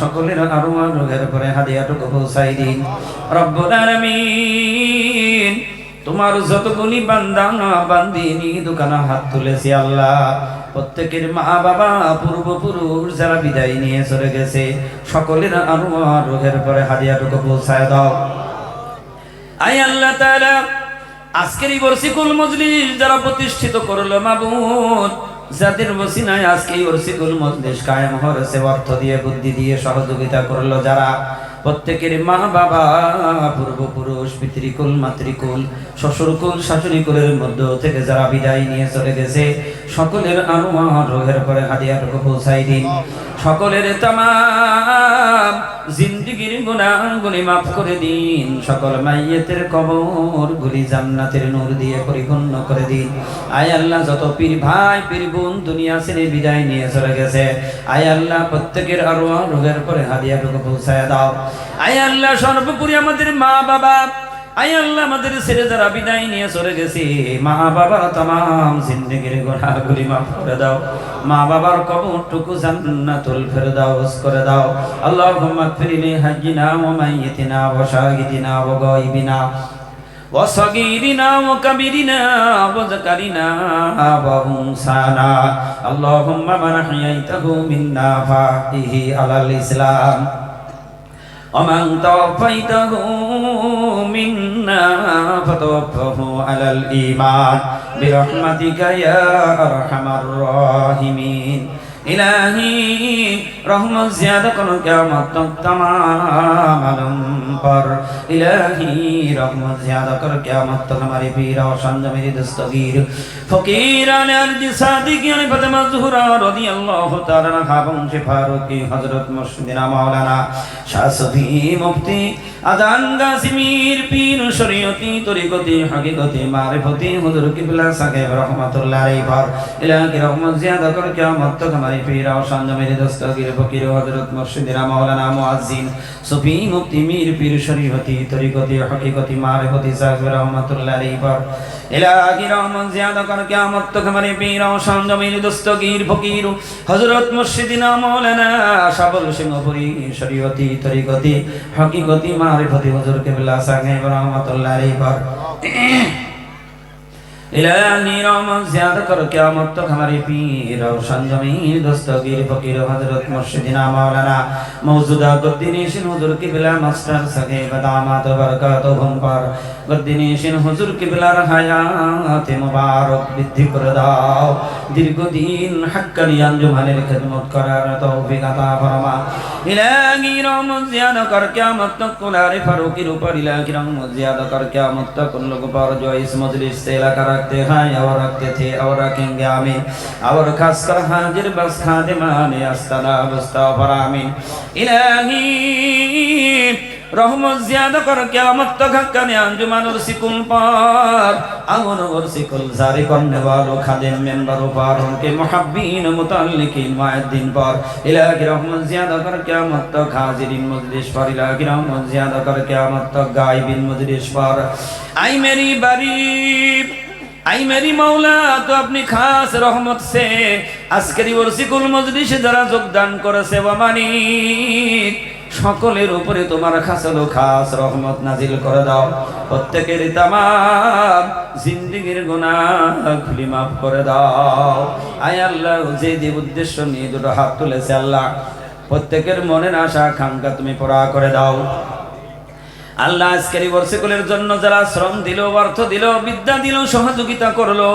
সকলের আরওয়াহ রোগের পরে হাদিয়াটুকু পৌঁছাই দিন রব্বুল আলামিন। তোমার যতগুলি বান্দা বান্দিনী দোকানে হাত তুলেছি আল্লাহ, প্রত্যেকের মা বাবা পূর্বপুরুষ যারা বিদায় নিয়ে চলে গেছে সকলের আরওয়াহ রোগের পরে হাদিয়াটুকু পৌঁছায় দাও। আয় আল্লাহ তাআলা, আজকের এই বর্ষিকুল মজলিস যারা প্রতিষ্ঠিত করলো মাবুদ, যাদের ওসিলায় আজকে এই বর্ষিকুল মজলিস কায়েম হয়েছে, অর্থ দিয়ে বুদ্ধি দিয়ে সহযোগিতা করলো যারা, প্রত্যেকের মা বাবা, পূর্বপুরুষ, পিতৃকুল, মাতৃকুল, শ্বশুরকুল, শাশুড়িকুলের মধ্য থেকে যারা বিদায় নিয়ে চলে গেছে, সকলের আনুমান রোহের পরে হাদিয়াটুকু পৌঁছাই দিন। সকলের তামাম জিন্দিগির গুনাহগুলি মাফ করে দিন। সকল মাইয়েতের কবরগুলি জান্নাতের নূর দিয়ে পরিপূর্ণ করে দিন। আয় আল্লাহ, যত পীর ভাই পীর বোন দুনিয়া ছেড়ে বিদায় নিয়ে চলে গেছে, আয় আল্লাহ প্রত্যেকের আরওয়াহ রোহের পরে হাদিয়াটুকু পৌঁছায় দাও। আয় আল্লাহ, সর্বোপরি আমাদের মা বাবা, আয় আল্লাহ আমাদের ছেড়ে যারা বিদায় নিয়ে চলে গেছে, মা বাবার তামাম জিন্দেগির গুনাহগুলি মাফ করে দাও। মা বাবার কবরটুকু জান্নাতুল ফেরদাউস করে দাও। আল্লাহুম্মা গফির লি হাইয়িনা ওয়া মাইয়িতিনা ওয়া শাহিদিনা ওয়া গায়িবিনা ওয়া সাগীরিনা ওয়া কাবীরিনা ওয়া যাকারিনা ওয়া উনসানা। আল্লাহুম্মা মান আহইয়াইতাহু মিন্না ফাহদিহি আলাল ইসলাম ومن توفيته منا فتوفه على الإيمان برحمتك يا أرحم الراحمين। إلهي رحمت زیادہ کرو قیامت تک تمام علم پر، إلهی رحمت زیادہ کرو قیامت تک ہمارے پیر اور شان میری دستگیر فقیران ارض صادقین فاطمہ زہرا رضی اللہ تعالی عنہا بنت فاروقی حضرت مرشدنا مولانا শাহ শফি মুফতি আজান গাসিমির পীর শরীয়তি তরিকতি হকিকতি মারিফতি হুজুর কিবলা সাহেব রহমাতুল্লাহ আলাইহি পর ইলাহি রহমত জিয়াদা কর কিয়ামত তক हमारे पीर और शान मेरे दस्तगीर फकीर हजरत मुर्शिदना मौलाना मुअज्जिन सुफी मुफ्ती मीर पीर शरीयती तरीकती हकीकती मारिफती साहिब रहमतुल्लाह अलैहि पर इलाही रहमत ज़ियादा कर क़यामत तक हमारे पीर और शान मेरे दस्तगीर फकीर हजरत मुर्शिदना मौलाना शाबल सिंहपुरी शरीयती तरीकती हकीकती मारिफती हुजूर किबला साहिब रहमतुल्लाह अलैहि पर इलाही रहमत ज़ियादा कर क़यामत तक हमारे पीर और शान ज़मीर दस्तगीर फकीर हजरत मुर्शिदना मौलाना मौजूदा गद्दीनीशिन हुजूर किबला मास्टर साहिब दामात बरकातुहुम पर गद्दीनीशिन हुजूर किबलार हायात मुबारक বৃদ্ধি করে দাও। দীর্ঘদিন হাক্কানি আঞ্জুমানের খিদমত করার তৌফিক আতা ফরমা। ইলাহি रहमत ज़ियादा कर क़यामत तक कुलारे फारूकीर ऊपर इलाही रहमत ज़ियादा कर क़यामत तक उन लोगों पर जो इस मजलिस से इलाका रखते हैं और रखते थे और रखेंगे आमीन। और खासकर हाजिर बस खादिमान अस्ताना मुस्तफर आमीन। इलाही रहमत ज़ियादा कर क़यामत तक हक्कानी अंजुमान और सिकुल पर अमन और सिकुल जारी करने वालों खादिम मेंबरों पर उनके मुहब्बीन मुतल्लिकीन मुअद्दिन पर इलाही रहमत ज़ियादा कर क़यामत तक हाजिरीन मजलिस पर इलाही रहमत ज़ियादा कर क़यामत तक गायबीन मजलिस पर। आई मेरी बारी आई मेरी मौला, तो अपनी खास रहमत से আজকের ওরসিকুল মজলিসে যারা যোগদান করেছে ওয়ামানি সকলের উপরে তোমার খাস রহমত নাজিল করে দাও। প্রত্যেকের তামাম জিন্দেগির গুনাহগুলি মাফ করে দাও। আয় আল্লাহ, যে উদ্দেশ্য নিয়ে দুটো হাত তুলেছে আল্লাহ, প্রত্যেকের মনের আশা আকাঙ্ক্ষা তুমি পুরা করে দাও। আল্লাহ আজকের ওরসিকুলের জন্য যারা শ্রম দিল, অর্থ দিল, বিদ্যা দিল, সহযোগিতা করলো,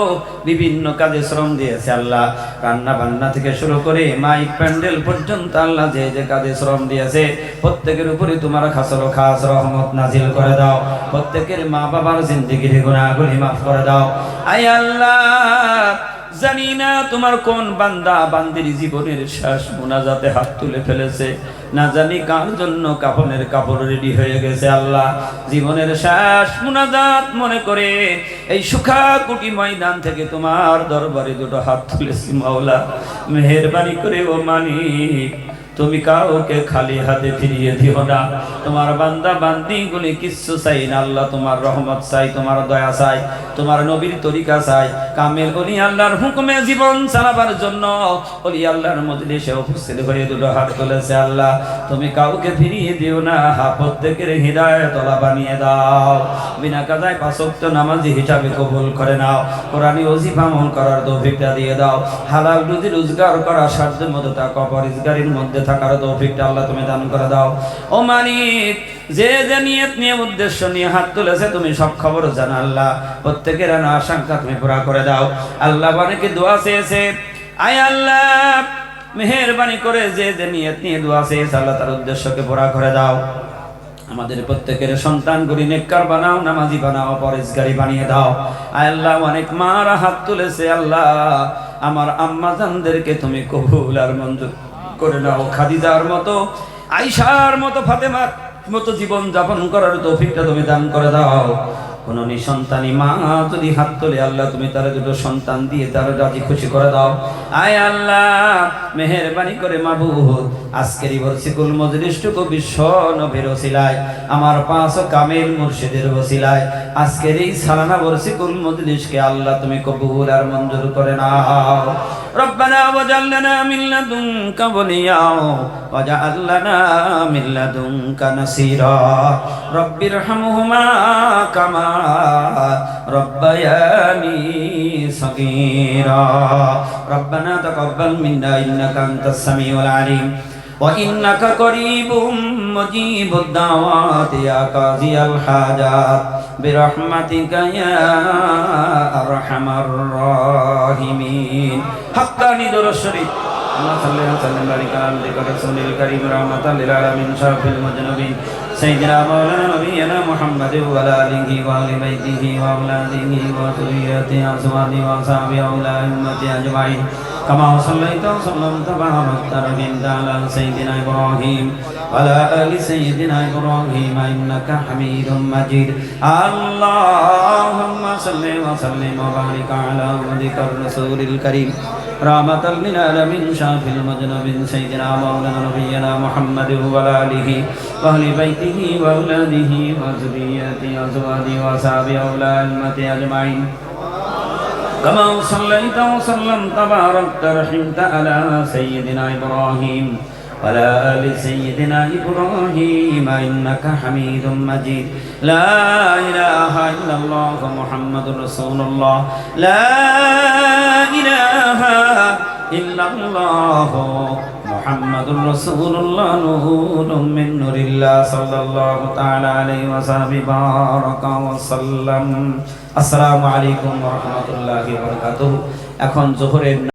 বিভিন্ন কাজে শ্রম দিয়েছে আল্লাহ, রান্না বান্না থেকে শুরু করে মাইক প্যান্ডেল পর্যন্ত আল্লাহ যে কাজে শ্রম দিয়েছে প্রত্যেকের উপরে তোমার খাস রহমত নাজিল করে দাও। প্রত্যেকের মা বাবার জিন্দেগির গুনাহগুলি মাফ করে দাও। আয় আল্লাহ, জানি না তোমার কোন বান্দা বান্দির জীবনের শেষ মুনাজাতে হাত তুলে ফেলেছে, না জানি কার জন্য কাফনের কাপড় রেডি হয়ে গেছে। আল্লাহ, জীবনের শেষ মুনাজাত মনে করে এই সুখাকুটি ময়দান থেকে তোমার দরবারে দুটো হাত তুলেছি মাওলা, মেহেরবানি করে ও মালিক তুমি কাউকে খালি হাতে ফিরিয়ে দিও না। তোমার বান্দা বান্দিগুলি কিচ্ছু চাই না আল্লাহ, তোমার রহমত চাই, তোমার দয়া চাই, তোমার নবীর তরিকা চাই। কামেল ওলি আল্লাহর হুকুমে জীবন চালাবার জন্য ওলি আল্লাহর মজলিসে উপস্থিত হয়ে দুটো হাত তুলেছে আল্লাহ, তুমি কাউকে ফিরিয়ে দিও না। প্রত্যেকের হৃদয়ত ওয়ালা বানিয়ে দাও। বিনা কাজায় পাঁচ ওয়াক্ত নামাজি হিসাবে কবুল করে নাও। কোরআনী ওজিফা আমল করার তৌফিকটা দিয়ে দাও। হালাল রুজি রোজগার করা সাধ্য মতো তা পরহেজগারির মধ্যে থাকার তৌফিকটা আল্লাহ তুমি দান করে দাও। ও মালিক, যে নিয়ত নিয়ে উদ্দেশ্য নিয়ে হাত তুলেছে তুমি সব খবর জানো আল্লাহ, প্রত্যেকের আশঙ্কা তুমি পুরা করে দাও। আল্লাহ অনেকে দোয়া চেয়েছে, আয় আল্লাহ মেহেরবানি করে যে নিয়ত নিয়ে দোয়া চেয়েছে আল্লাহ তার উদ্দেশ্যকে পুরা করে দাও। আমাদের প্রত্যেকের সন্তানগুলি নেককার বানাও, নামাজি বানাও, পরেশগারি বানিয়ে দাও। আয় আল্লাহ, অনেক মারা হাত তুলেছে আল্লাহ, আমার আম্মা জানদেরকে তুমি কবুল আর মঞ্জুর করে নাও। খাদিজার মতো, আয়েশার মতো, ফাতেমার মতো জীবন যাপন করার তৌফিকটা তুমি দান করে দাও। কোন নিঃসন্তানী মা যদি হাত তোলে আল্লাহ, তুমি তার দুটো সন্তান দিয়ে তার রাজি খুশি করে দাও। আয় আল্লাহ, মেহেরবানি করে মাবুদ, আজকের এই বর্ষিকুল মজলিসটুকু বিশ্ব নবীর ওসিলায়, আমার পাঁচ কামেল মুর্শিদের ওসিলায় আজকের এই সালানা বর্ষিকুল মজলিসকে আল্লাহ তুমি কবুল আর মঞ্জুর করে নাও। রব্বানা ওয়াজআলনা মিন লাদুনকা ওয়ালিয়া ওয়াজআলনা মিন লাদুনকা নাসীরা রব্বিরহামহুমা কামা রব্বায়ানি সগীরা রব্বানা তাকাব্বাল মিন্না ইন্নাকা আনতাস সামিউল আলিম وإنك قريب مجيب الدعوات يا قاضي الحاجات برحمتك يا أرحم الراحمين. حقاني دور الشريف اللهم صل وسلم وبارك على عبدك ورسولك الكريم رحمة للعالمين شرف المذنبين سيدنا مولانا نبينا محمد وعلى آله وأهل بيته وأولاده وذريته أزواجه وأصحابه وأولى أمته أجمعين كما صليت وسلمت وباركت على سيدنا إبراهيم وعلى آل سيدنا إبراهيم إنك حميد مجيد. اللهم صل وسلم وبارك على عبدك الرسول الكريم رحمة للعالمين شافي المذنبين سيدنا مولانا نبينا محمد وعلى آله وأهل بيته وأولاده وذريته أزواجه وأصحابه وأولى أمته أجمعين كما صليت وسلمت وباركت رحمت على سيدنا إبراهيم وعلى آل سيدنا إبراهيم إنك حميد مجيد. لا إله إلا الله محمد رسول الله لا إله إلا الله محمد رسول الله نور من نور الله صلى الله تعالى عليه وسلم بارك وسلم. আসসালামু আলাইকুম ওয়া রাহমাতুল্লাহি ওয়া বারাকাতুহু. এখন জোহরের